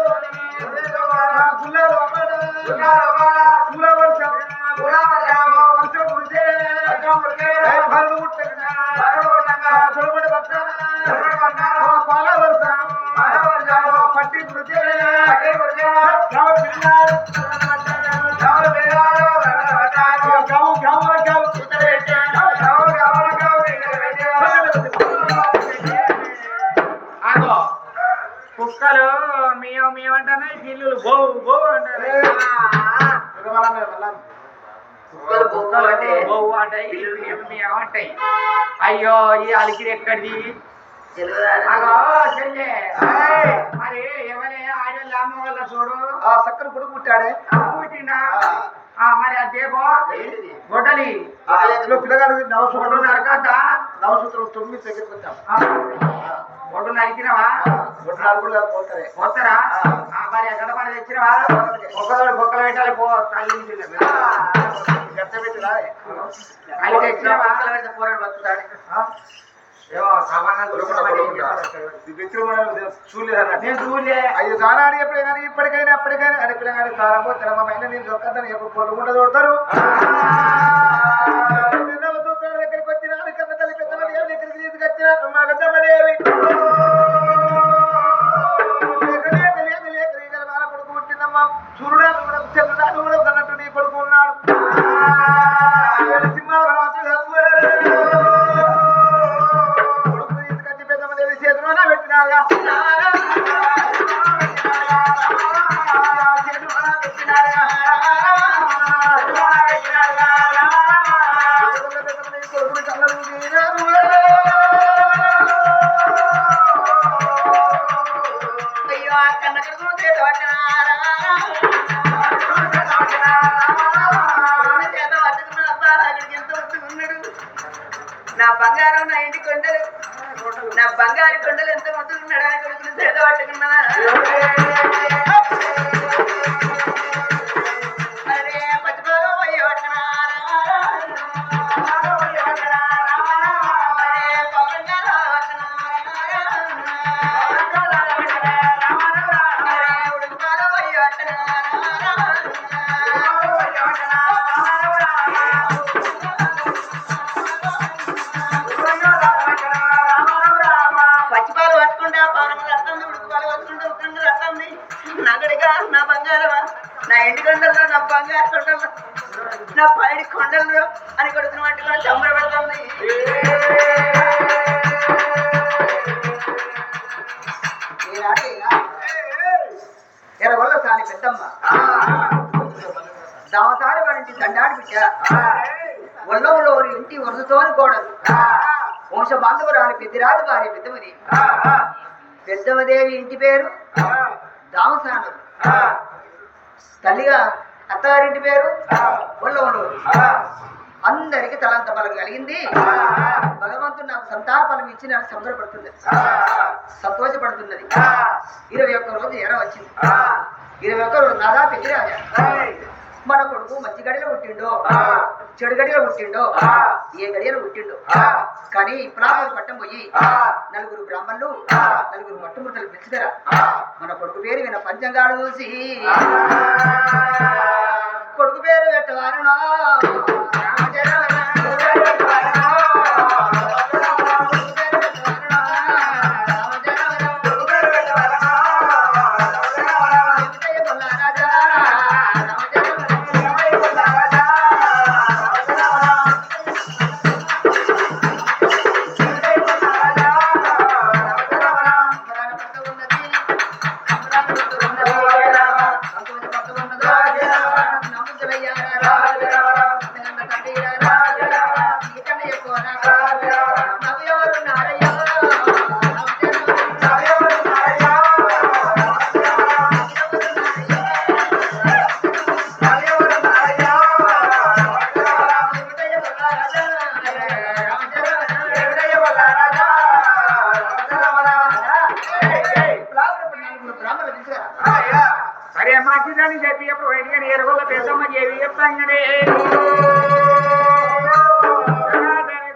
గుల్లాలు పూల వర్షం వర్షం కురిసే పాలు కొట్టంగా చొరబడి పాల వర్షం పట్టి కురిసే ఆగో కుక్కలు మియో మియో అంటున్నాయి పిల్లులు బో బో అంటారు కుక్కలు అంటే బో అంటాయి పిల్లులు మియో అంటాయి అయ్యో ఈ అలికిరి ఎక్కడిది అగో చెల్లె మరి ఎవరే ఆడోళ్ళు అమ్మ వాళ్ళ చూడు సక్కర కొడుకు పుట్టాడే పుట్టిండా మరి అదేగో గొడ్డలి పిల్లగాడు గొడ్డు నరకద్దా నవసూత్రం 9 దగ్గరికి వచ్చాం గొడ్డు నరికినవా గుడ్రాలు కూడా పోతారే పోతారా మరి ఎక్కడ పని తెచ్చినవా ఒక్కదోడు బొక్కలు పెట్టాలి పో తల్లి గట్ట పెట్టి రాలే అది తెచ్చినవా పోరాడు బతుకుతాడు ఏమో సామాన్లు చూడలేదన్న నేను చూడలే అయ్యో సానాడు ఎప్పుడే కానీ ఇప్పటికైనా అప్పటికైనా అడిపిన కానీ సారమో తెలమైన నేను దొక్కదని ఎప్పుడు పొలకుండా చూడతారు దగ్గరికి వచ్చినాడు కన్న తల్లి పెద్దమని దగ్గరికి తీసుకొచ్చినాడు మా పెద్దమదేవి కొడుకు పుట్టిందమ్మా సూర్యుడా చంద్రుడా కూడా కన్నట్టు నీ కొడుకు ఉన్నాడు సింహాల కొడుకు తీసుకొచ్చి పెద్దమదేవి చేతిలోనే పెట్టినారుగా అయ్యో కన్న కడుపు చేత పట్టినారా చేత పట్టుకున్న అబ్బాయి అక్కడికి ఎంత వస్తున్నాడు నా బంగారం నా ఇంటి కొండలు నా బంగారు కొండలు ఎంత వస్తున్నాడు అని కొడుకుని చేత పట్టుకున్నా అరే పచ్చిపోలో పోయి పట్టినారా అరే పవన్గాలో పట్టినారా అరే ఉడుకుపాలో పోయి పట్టినారా పచ్చిపాలు పట్టుకుంటే పవనంగా రత్తంది ఉడుకుపాలు పట్టుకుంటే ఉక్కంగా రత్తంది నగడిగా నా బంగారమా నా ఇంటి కొండల్లో నా బంగారు కొండల్లో నా పైడి కొండల్లో అని కొడుకుని పట్టుకొని సంబరపడుతుంది ఎరగొల్ల సాని పెద్దమ్మ దావసారి వారింటి దండాడి బిడ్డ ఒళ్ళవులో ఇంటి వరుసతోని కోడలు వంశ బాంధవురాలు పెద్దిరాజు భార్య పెద్దమది పెద్దమదేవి ఇంటి పేరు దామసానం తల్లిగా అత్తగారింటి పేరు ఒళ్ళవులు అందరికి తలంత బలం కలిగింది భగవంతుడు నాకు సంతాన ఫలం ఇచ్చి నాకు సంబరపడుతుంది సంతోషపడుతున్నది 21 రోజు ఎర వచ్చింది 21 రోజు నాదా పెద్దిరాజా మన కొడుకు మంచి గడిలో పుట్టిండో చెడు గడిలో పుట్టిండో ఏ గడియలో పుట్టిండో కానీ ప్రాణాలు పట్టం పోయి 4 బ్రాహ్మణులు 4 మట్టుమృతలు పిలిచిదరా మన కొడుకు పేరు విన పంచంగాడు చూసి కొడుకు పేరు పెట్టవారనా తండ్రి చెప్పంగానే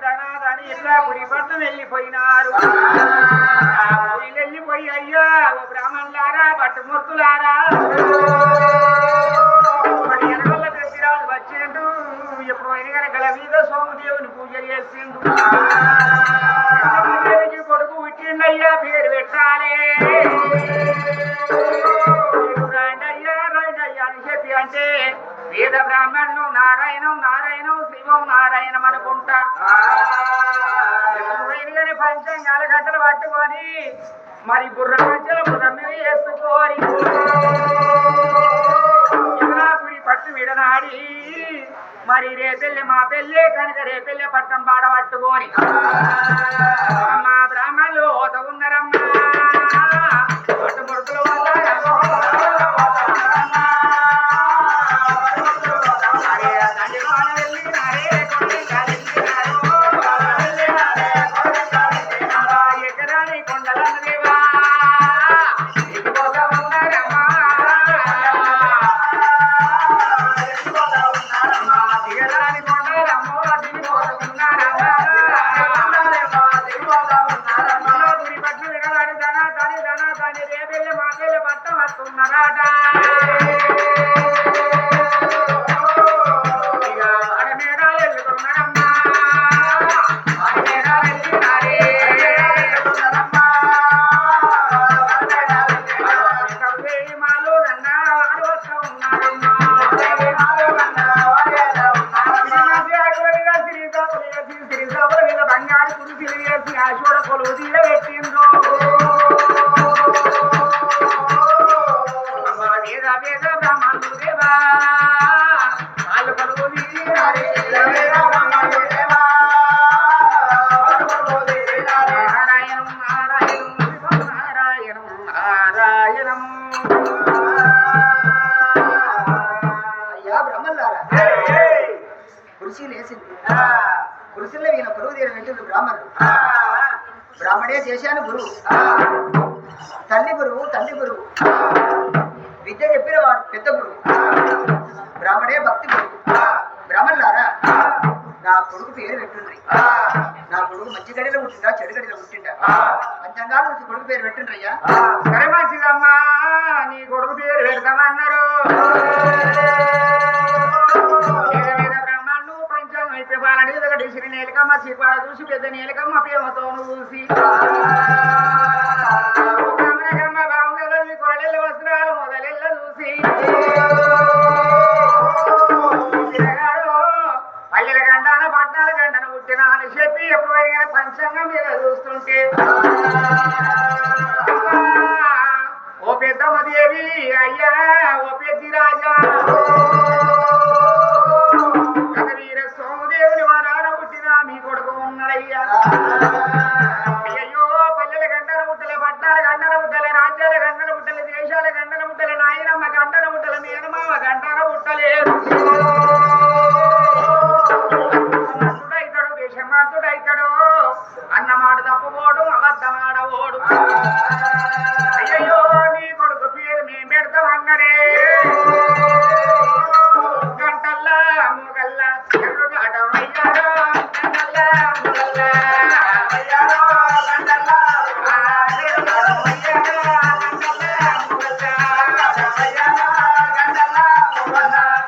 ధనాదని ఇట్లా పురిపట్నం వెళ్ళిపోయినారు. వెళ్ళిపోయి అయ్యా ఓ బ్రాహ్మణులారా భట్టుమూర్తులారా ఎనగొల్ల పెద్దిరాజు వచ్చిండు. ఎప్పుడు అయినా గల మీద సోమదేవుని పూజ చేసిండు. కొడుకు పుట్టిండయ్యా పేరు పెట్టాలి రండయ్యా రండయ్యా అని చెప్పి అంటే వేద బ్రాహ్మణులు నారాయణం నారాయణం శివం నారాయణం అనుకుంటా కానీ పంచాంగాల గంటలు పట్టుకొని మరి బుర్ర పంచల బుర్ర మీద వేసుకోని పురి పట్టు విడనాడి మరి రేపెళ్ళి మా పెళ్ళే కనుక రేపెళ్ళే పట్టం పాడ పట్టుకొని మా బ్రాహ్మణులు ఓత ఉన్నారమ్మా పట్టుబడుతులు ఎకరాని కొండలన్నదేవా దిగరాని కొండలమ్మో దిగిపోతున్నారమ్మా గురి పట్టు వినగాడు ధనా ధని రేపెళ్ళి మా పెళ్ళి పట్టం వస్తున్నారాట. బంగారు కురుసిలు వేసి ఆశోడ కొలువు తీరబెట్టిండ్రు. వేద బ్రాహ్మణులు దేవా వాళ్ళు కొలువు నారాయణం నారాయణం నారాయణం నారాయణం. అయ్యా బ్రహ్మల్లారా కుర్చీలు వేసింది. కుర్చీలో ఈయన గురువు తీర పెట్టింది బ్రాహ్మణుడు. బ్రాహ్మణే దేశాన్ని గురువు, తల్లి గురువు తండ్రి గురువు, విద్య చెప్పిన వాడు పెద్ద గురువు. బ్రాహ్మణే భక్తి గురువు. బ్రాహ్మణులారా నా కొడుకు పేరు పెట్టుండ్రి. నా కొడుకు మంచి గడిలో పుట్టిండా చెడు గడిలో పుట్టిండా పంచంగాల నుంచి కొడుకు పేరు పెట్టిండ్రయ్యా. సరే మంచిదమ్మా నీ కొడుకు పేరు పెడతామన్నారు. బ్రాహ్మణులు పంచాంగం అయిపోయి బాలని డిసిరి నేలకమ్మ సిపాడ చూసి పెద్ద నేలకమ్మ ప్రేమతో చూసి బాగుంది కొరలెల్ల వస్త్రాలు మొదలెల్ల చూసి పల్లెల గండాన పట్నాల గంటన పుట్టిన అని చెప్పి ఎప్పుడైనా పంచాంగం మీద చూస్తుంటే ఓ పెద్దమ్మ దేవి అయ్యా ఓ పెద్ది రాజా వీర సోమదేవుని వారాన పుట్టిన మీ కొడుకు ఉన్నాడయ్యా. అయ్యో పల్లెల గంటన ముట్టలే పట్నాల గంటన ముట్టలే రాజ్యాల గంటన ముట్టలే దేశాల గంటన ముట్టలే నాయనమ్మ గంటన ముట్టలే మేనమామ గంటన ముట్టలేదు. దేశమాతుడైతాడు అన్నమాట తప్పుకోడు అబద్ధమాడవోడు. అయ్యో నీ కొడుకు పేరు మేము పెడతామన్నరే గంటల్లా ముగల్లా ఎప్పుడు గాటమయ్యారో గంటల్లా ముగల్లా అయ్యారో గంటల్లా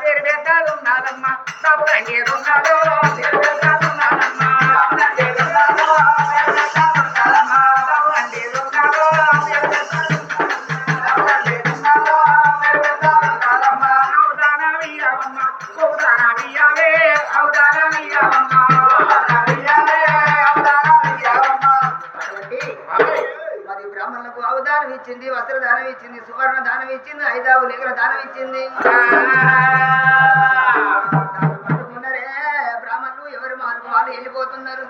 పేరు పెట్టాలు ఉన్నారమ్మా డబ్బు రంగేరు ఉన్నాడు బ్రాహ్మణులకు అవదానం ఇచ్చింది, వస్త్రదానం ఇచ్చింది, సువర్ణ దానం ఇచ్చింది, 5 లేఖల దానం ఇచ్చింది. పట్టుకున్నారే బ్రాహ్మణులు ఎవరు మార్పు వాళ్ళు వెళ్ళిపోతున్నారు.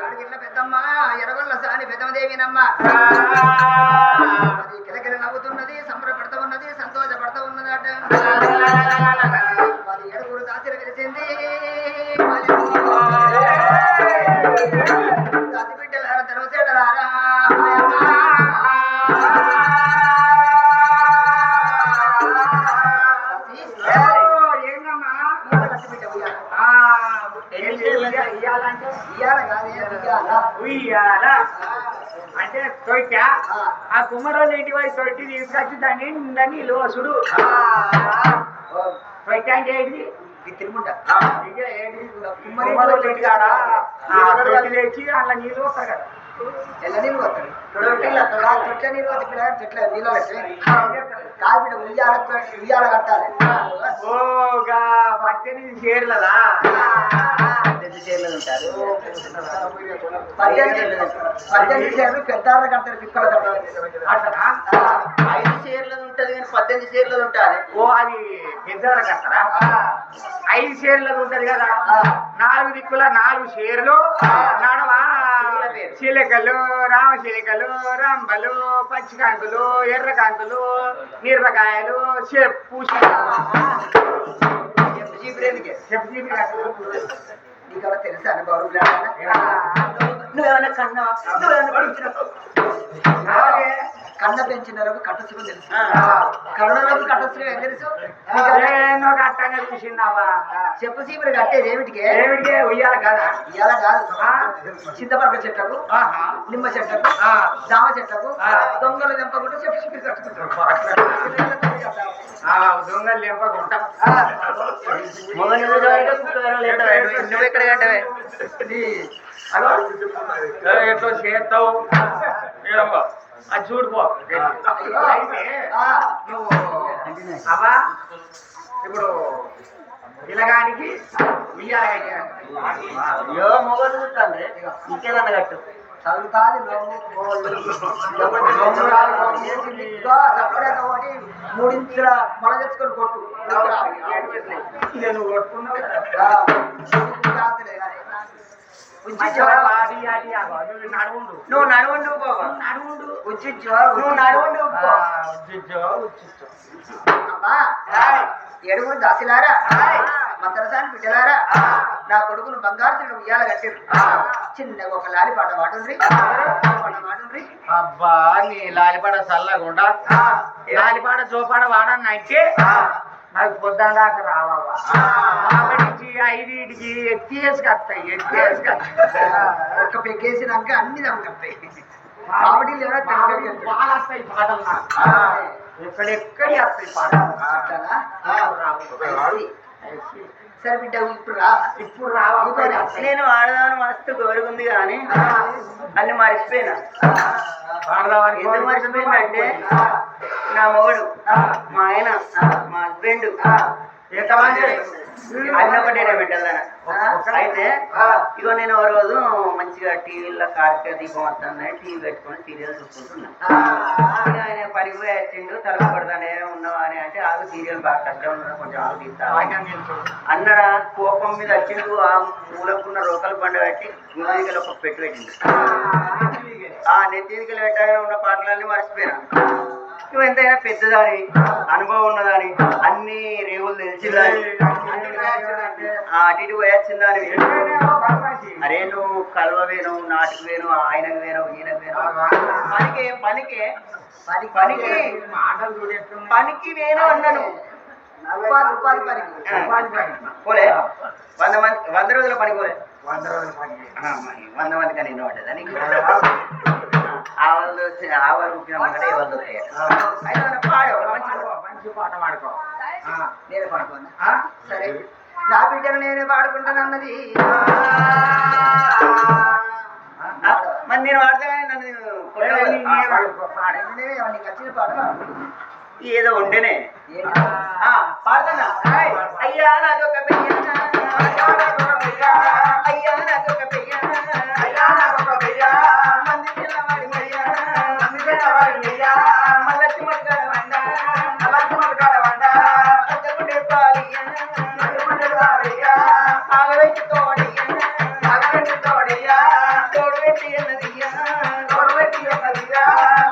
అడిగిన పెద్దమ్మ ఎరగొల్ల సాని పెద్దమదేవినమ్మ అది కిలకిల నవ్వుతున్నది, సంబరపడుతూ ఉన్నది, సంతోషపడుతూ ఉన్నదట. 17 దాసిలు వెలిసింది. దాసి బిడ్డలారా తెరవసేడలారా కట్టు బిడ్డ ఉయ్యాల. ఇయ్యాలంటే ఇయ్యాల కాదే ఉయ్యాల. ఉయ్యాల అంటే తొట్టా ఆ కుమ్మరోళ్ళు ఇంటి పోయి తొట్టి తీసుకొచ్చి దాన్ని నీళ్ళు వసుడు తొట్టి అంటే ఏంటి తిరుగుంటా కుమ్మరోళ్ళు ఇంటి కాడ తొట్టి తెచ్చి అందులో నీళ్ళు వస్తారు కదా ఎలా నీళ్ళు వస్తాడు తొట్ల నీళ్ళు వస్తే పిల్లలు చెట్ల నీళ్ళు వస్తే కాదు బిడ్డ ఉయ్యాల కట్టాలి. ఓగా 18 చీరలదా 18 చీరలు ఉంటారు. 18 చీరలు పెద్దాళ్ళ కడతారు పిక్కలు కడతారు. అట్లా 5 చీరలు ఉంటది కానీ 18 చీరలు ఉంటుంది. ఓ అది పెద్దవాళ్ళ కడతారా 5 చీరలు ఉంటది కదా 4 దిక్కుల 4 చీరలు నడవా చిలకలు రామచిలికలు రంబలు పచ్చికాంతులు ఎర్రకాంతులు మిరపకాయలు చెప్పు చెప్పు నీకు తెలుసా గౌరవ నువ్వేమన్నా కన్నా కన్న పెంచినరకు కట్టసులు తెలుసు. కన్నలకు కట్టసులు ఏం తెలుసు? కట్టంగా చూసిందావా చెప్పు చీపురు కట్టేది ఏమిటికే? ఏమిటికే ఉయ్యాల కదా ఇవాళ కాదు చింతపరక చెట్లకు నిమ్మ చెట్లకు జామ చెట్లకు దొంగలు తెంపకుండా చెప్పు చీపురు కట్టుకుంటారు. దొంగలు లేపకుండా నువ్వెక్కడ కట్టవే ఎట్లా చేస్తావు అది చూడుకో నువ్వు అబ్బా ఇప్పుడు పిల్లగానికి మొగలు చూస్తాండి ఇంకేదన్నా కట్టు చదువుతాది ఒకటి 3 ఇంచుల మొల తెచ్చుకొని కొట్టు. నువ్వు కొట్టుకున్నావు నువ్వు నడువుండు ఏడుగురు దాసిలారా మంత్రసాని బిడ్డలారా నా కొడుకును బంగారు చెడు ఉయ్యాల కట్టిరు. చిన్నగా ఒక లాలిపాట వాడుండ్రి అబ్బా నీ లాలిపాట చల్లకుండా లాలిపాట చోపాట వాడని అంటే నాకు పొద్దున దాకా రావా 5కి ఎత్తేసుకొస్తాయి ఒక్క పెగ్గేసినాక అన్ని దమ్ముతాయి. కాబట్టి బాగా వస్తాయి పాటలు ఎక్కడెక్కడి వస్తాయి పాటలు సరే బిడ్డ ఇప్పుడు రావా నేను ఆడదామని మస్తు కోరుకుంది కానీ అన్ని మర్చిపోయినా. ఎందుకు మర్చిపోయిందంటే నా మొగుడు మా ఆయన మా హస్బెండ్ అన్ని ఒకటేనే పెట్టాలన్న. అయితే ఇగో నేను ఓ రోజు మంచిగా టీవీలో కార్తీక దీపం వస్తుందని టీవీ పెట్టుకొని సీరియల్ చూసుకుంటున్నా. ఆయన పనికి పోయి వచ్చిండు తల పడతానే ఉన్నావా అని అంటే ఆగు సీరియల్ బాగా కష్టం ఉన్నా కొంచెం ఆగు తీస్తా అన్నడా కోపం మీద వచ్చిండు. ఆ మూలకున్న రోకలు పండు పెట్టి మ్యూజికల్ ఒక పెట్టి పెట్టిండు. ఆ నెత్తిదికలు పెట్టగానే ఉన్న పాటలన్నీ మర్చిపోయినా. నువ్వు ఎంతైనా పెద్దదాని అనుభవం ఉన్నదాని అన్ని రేవులు తెలిసిందాని అటు ఇటు పోయొచ్చిందాని. అరే నువ్వు కలవవేను నాటుకు వేను ఆయనకు వేను ఈయనకు వేను పనికి పనికి వేను అన్నాను. పోలే 100 రోజుల పనికి పోలే 100 మంది కానీ ఎన్నో పడ్డదా నీకు? ఆవాలు ఊపినమ్మకంటే ఎవరు మంచి పాట పాడుకో నేనే పాడుకున్నా. సరే నా బిడ్డను నేనే పాడుకుంటానన్నది. మరి నేను పాడితే నన్ను నీకు వచ్చిన పాట ఏదో ఉండేనే పాడతానా? అయ్యా నాకొక పెయ్యా అయ్యా నాకొక పెయ్యా మంది పిల్లవాడి మయ్యా మల్లచ్చి మట్టుకాడ వండ అద్దగుండే పాలియా ఆగబెట్టి తోడయ్యా తోడు పెట్టి అన్నదియ్యా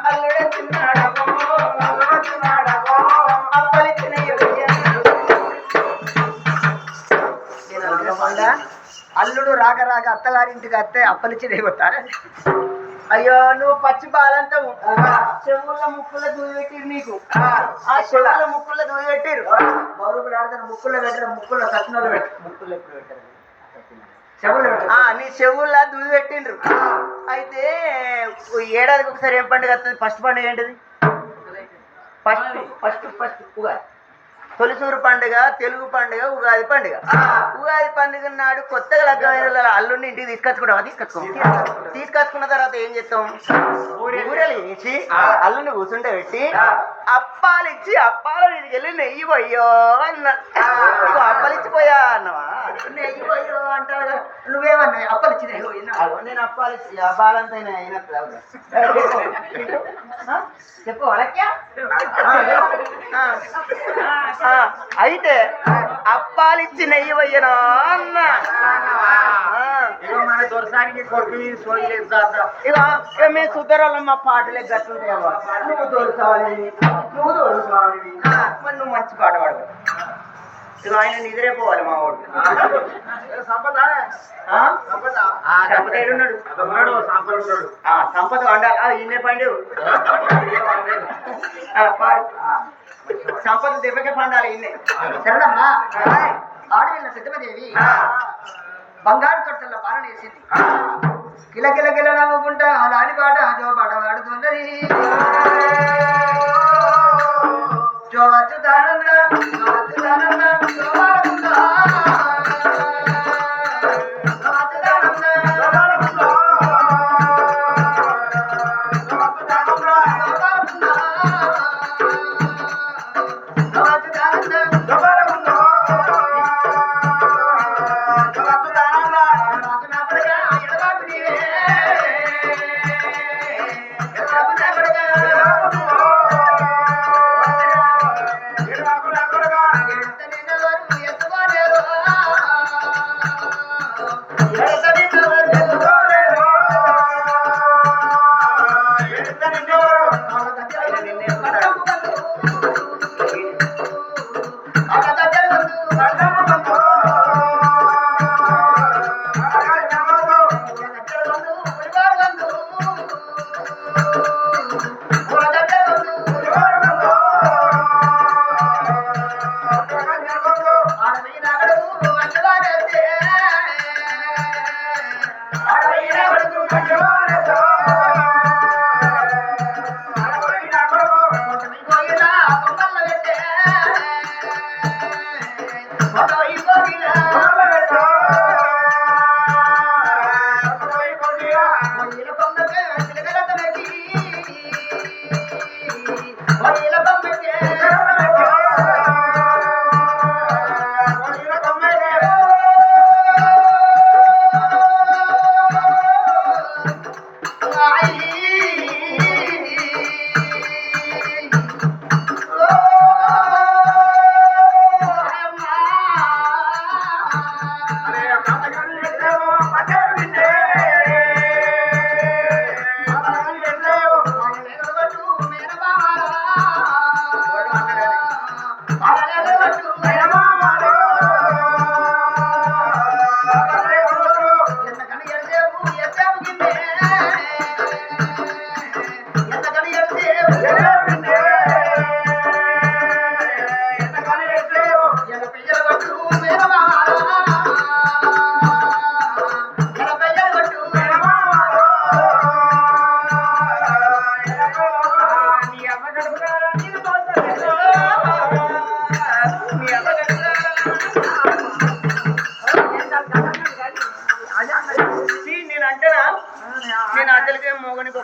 అల్లుడే తిన్నాడమో అల్లుడు రాక రాక అత్తగారింటికి అత్తే అప్పలిచ్చి రేగొత్తారా? అయ్యో నువ్వు పచ్చి బాలంటావు చెవుల ముక్కుల దూది పెట్టిరు నీకు ఆ చెవుల ముక్కుల దూది పెట్టిరు గౌరవులు ఆడతాను ముక్కుల్లో పెట్టిన ముక్కుల్లో సత్నాలు పెట్టి ముక్కుల్లో ఎప్పుడు పెట్టారు నీ చెవుల దూది పెట్టిండ్రు అయితే ఏడాదికి ఒకసారి ఏం పండుగ వస్తుంది ఫస్ట్ పండుగ ఏంటిది ఫస్ట్ ఉగాది తొలిసూరు పండుగ తెలుగు పండుగ ఉగాది పండుగ ఉగాది పండుగ నాడు కొత్తగా లగ్గమైన అల్లుడిని ఇంటికి తీసుకొచ్చుకున్న తర్వాత ఏం చేస్తాం ఊరెలు వేసి అల్లుని కూర్చుంటే పెట్టి అప్పాలు ఇచ్చి అప్పాలు నీకు వెళ్ళి నెయ్యి పోయ్యో అన్న అప్పాలు ఇచ్చిపోయా అన్నవా నెయ్యి పోయ్యో అంటారు కదా నువ్వేమన్నా అప్పాలు ఇచ్చి నేను అప్పాలు ఇచ్చి అబ్బాలంతా అయినట్టు చెప్పు వాళ్ళక్యా అయితే అప్పాలిచ్చి నెయ్యి వయ్యనా అన్న మన దొరసానికి కొడుకు ఇక మేము సుద్దరాలు మా పాటలే గట్టుంటాయమ్మా నువ్వు దొరసాలి మరి నువ్వు మంచి పాట పాడు ఇక ఆయన నిద్రైపోవాలి మా వాడు సంపద వండాలి ఇన్నే పండు సంపద దెబ్బకే పండాలి ఇన్నే సరేనమ్మా ఆడవిల్ల సిద్ధమదేవి బంగారు తొట్టల్లో పాలన వేసింది కిల కిల కిల నవ్వుకుంటా లాలిపాట జో పాట పాడుతున్నది జో అచ్యుతానంద జో అచ్యుతానంద జో పాడుకుంటా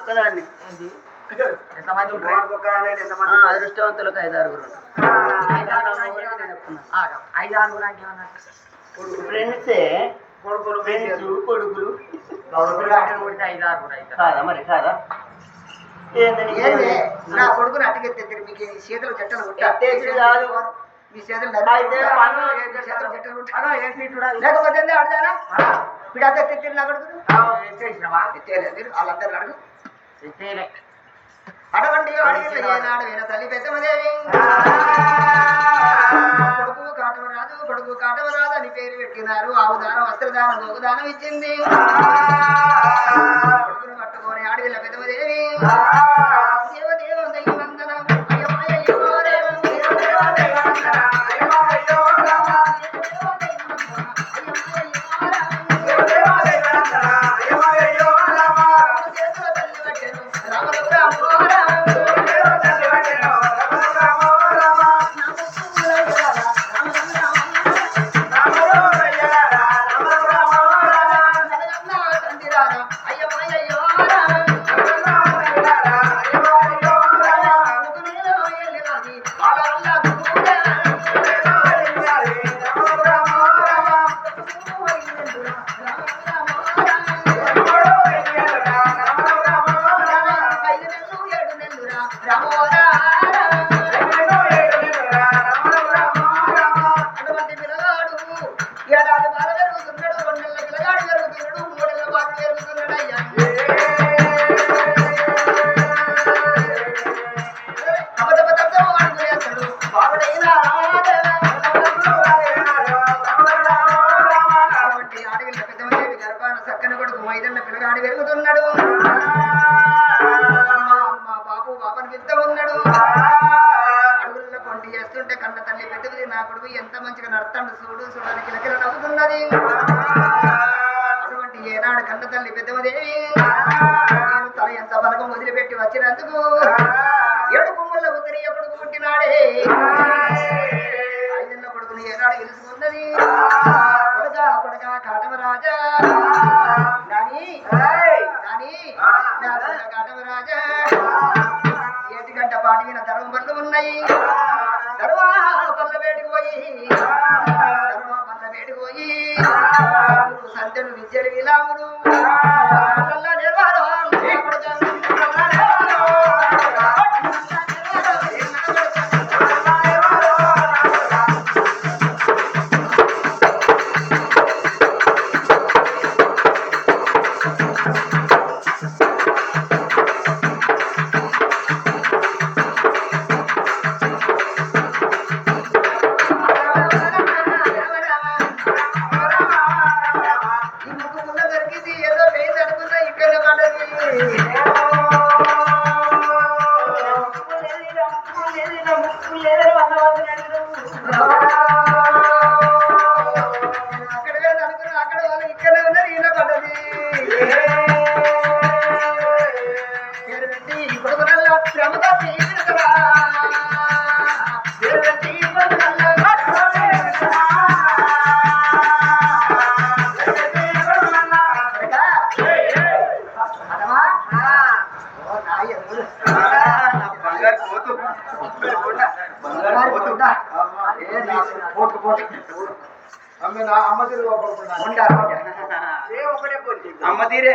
ఒక్కదాన్ని అదృష్టవంతులకు 5-6 ఫ్రెండ్సే కొడుకులు కాదా మరి కాదా నా కొడుకుని అట్టుకెత్తే మీకు చేతులు చెట్టలు కాదు మీ చేతులు లేకపోతే అడదానా ఇప్పుడు అదే తెచ్చి నా కొడుకు వాళ్ళందరూ అడుగు అటువంటి అడిగిన తల్లి పెద్దమదేవి కొడుకు కాటవరాదు అని పేరు పెట్టినారు ఆవు దానం వస్త్రదానం గోగుదానం ఇచ్చింది కొడుకును పట్టుకొని అడవిల పెదవదేవి దేవదేవ దైవందన అయ్యమాయో దేవం దేవదేవ దైవందన అయ్యమాయో రామ దేవదేవ దైవందన అయ్యమాయో రామ చేతుల తల్లి వట్టెను రామరామ దేవదేవ తల్లి వట్టెను రామరామ చక్కని కొడుకు మైదన్న పిల్లగాడి పెరుగుతున్నాడు మా బాబు బాబని విద్ద ఉన్నాడు అడుగుల్లో కొండి చేస్తుంటే కన్న తల్లి పెద్దది నా కొడుకు ఎంత మంచిగా నడతాడు చూడు చూడడానికి కిలకిల నవ్వుతున్నది అటువంటి ఏనాడు కన్న తల్లి పెద్దమదేవి నేను తల ఎంత బలగం వదిలిపెట్టి వచ్చినందుకు ఏడు కొమ్ముల ఉత్తరీయ కొడుకు పుట్టినాడే ఐదన్న కొడుకుని ఏనాడు గెలుచుకున్నది కొడుక కొడుక కాటమరాజా నాని నాని నా కొడుక కాటమరాజా ఏటి గంట పాటి మీద ధర్మ పనులు ఉన్నాయి ధర్మ పనుల వేడికి పోయి సంతను విద్యలు విలాముడు అమ్మ తీరే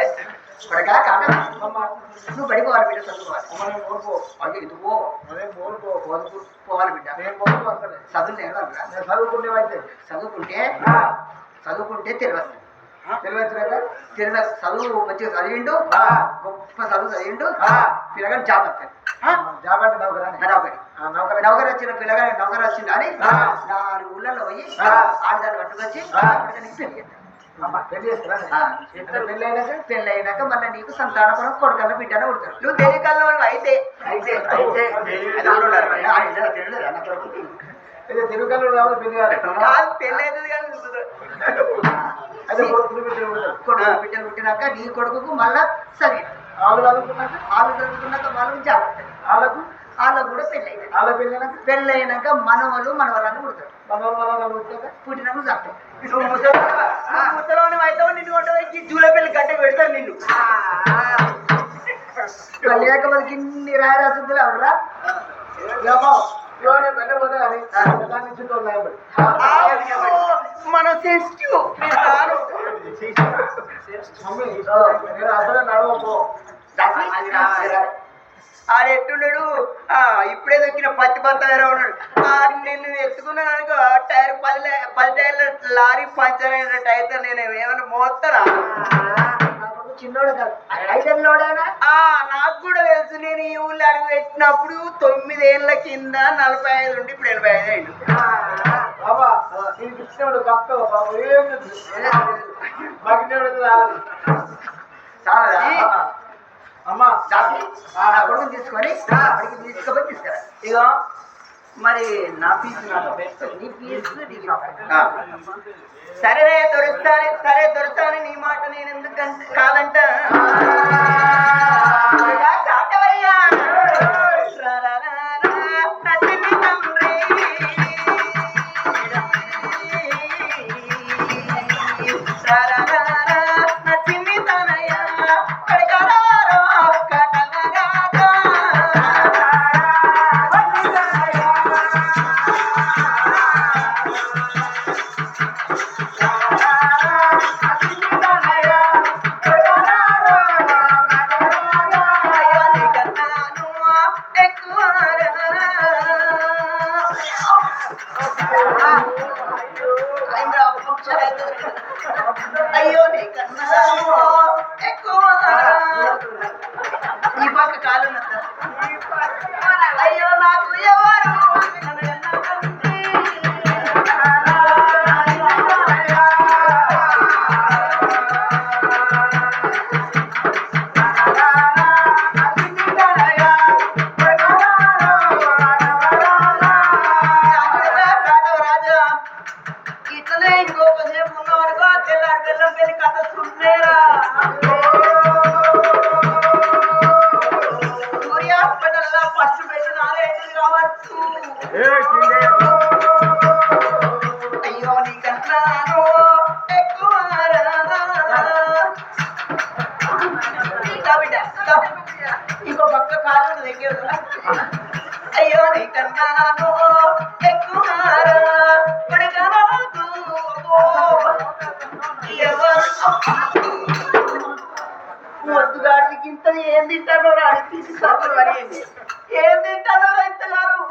నువ్వు పడిపోవాలి బిడ్డ చదువుకోవాలి ఇదిగో పోవాలి బిడ్డ చదువుకుంటే చదువుకుంటే తెలియదు చదువు మంచిగా చదివిండు గొప్ప చదువు చదివిండు పిల్లగాడు జాబ్ వస్తాడు జాబ్ అంటే నౌకరు వచ్చిన పిల్లగాడు నౌకరు వచ్చింది అని 4 ఊళ్ళలో పోయి ఆడదాన్ని పట్టుకొచ్చి పెళ్ళైనాక మళ్ళీ నీకు సంతానపురం కొడుకన్న బిడ్డన పుడతాడు నువ్వు తెలియకల్లో అయితే కొడుకు బిడ్డలు పుట్టినాక నీ కొడుకు మళ్ళా చదివి వాళ్ళు చదువుకున్నాక వాళ్ళు జాబ్ వాళ్ళకు కూడా పెళ్ళైనాక మనవలు మనవరాన్ని పుడతారు పుట్టినాక చదువుతారు ముసలోని అయితే నిన్ను కొట్టడానికి జూల పెళ్లి గడ్డ పెడతారు నిన్ను లేక మనకి ఇన్ని రాయరాసులు ఎవరా మన సెన్సిటివ్ ఆడెట్టున్నాడు ఇప్పుడే దొక్కిన పత్తి పత్త వేరే ఉన్నాడు నిన్ను ఎత్తుకున్నాను అనుకో టైర్ 10 టైర్ల లారీ పంచర్ అయినట్టు అయితే నేను ఏమైనా మోస్తానా చిన్నోడు కాదు నాకు కూడా తెలుసు నేను ఈ ఊళ్ళో అడుగు పెట్టినప్పుడు 9 ఏళ్ళ కింద 45 ఉండి ఇప్పుడు 85 అయింది చాలా అమ్మ దాసి నా కొడుకుని తీసుకొని అక్కడికి తీసుకుపోయి తీసుకురా. ఇగో మరి నా పీసు నీ పీసు సరే దొరుకుతాను నీ మాట నేను ఎందుకంటే కాదంట చాటవయ్యా అయ్యో నీకన్నా ఎక్కువ ఈ పక్క కాలు అయ్యో నాకు ఎవరు ఇట్లనే ఇంకొకసేపు ఉన్నవాడుకో తెల్లారి బెల్లం పెళ్లి కథ సున్నేరా సూర్య హాస్పిటల్లో ఫస్ట్ బెడ్ నాలుగు కావచ్చు అయ్యో నీకన్నాను ఎక్కువ బిడ్డ ఇంకో పక్క కాలు దగ్గర అయ్యో నీకన్నాను ఎక్కువ మొద్దుగాడికి ఇంత ఏం తింటాడో రాని తీసుకు మరి ఏం తింటాడో ఇంతగాను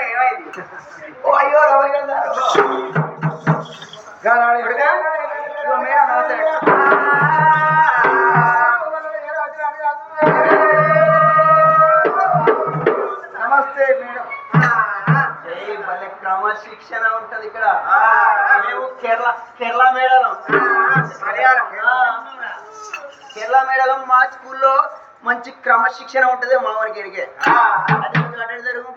ఏమైంది ఓ అయ్యో రవలి నమస్తే మేడం క్రమశిక్షణ ఉంటది ఇక్కడ మేము కేరళ మేడలం కేరళ మేడలం మా స్కూల్లో మంచి క్రమశిక్షణ ఉంటది మా వారికి ఎరిగే జరుగు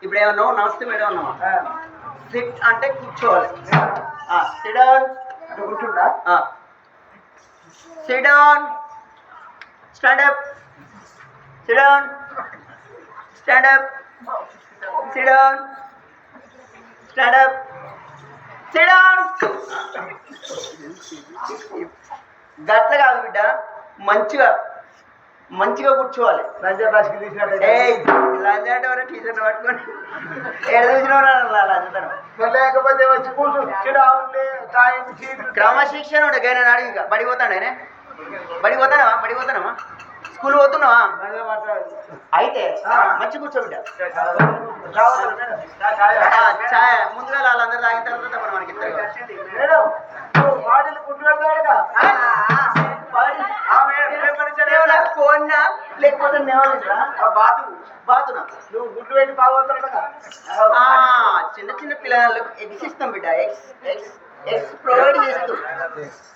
ఇప్పుడు ఏమన్నా నమస్తే మేడం అన్నామా సిట్ అంటే కూర్చోవాలి సిట్ డౌన్ అంటే కూర్చుంటా SIT down stand up SIT down stand up SIT down stand up SIT down గట్ల కాదు బిడ్డ మంచిగా కూర్చోవాలి లంజా రాశికి తీసినట్టు లంజాట వరకు టీచర్ పట్టుకొని ఏడు లంచతనం లేకపోతే వచ్చి కూర్చో క్రమశిక్షణ ఉండే నేను అడిగి బడిపోతాడు ఆయన బడిపోతానమ్మా స్కూల్ పోతున్నావా అయితే మంచి కూర్చోబిడ్డ ముందుగా వాళ్ళందరూ తాగిన తర్వాత మనం మనకి మేడం వాటిని గుడ్డు పెడతాడుగా కోన్నా లేకపోతే బాతునా నువ్వు గుడ్డు పెట్టి బాగోతాడుగా చిన్న పిల్లలకు ఎగ్స్ ఇస్తాం బిడ్డ ఎగ్స్ ప్రొవైడ్ చేస్తూ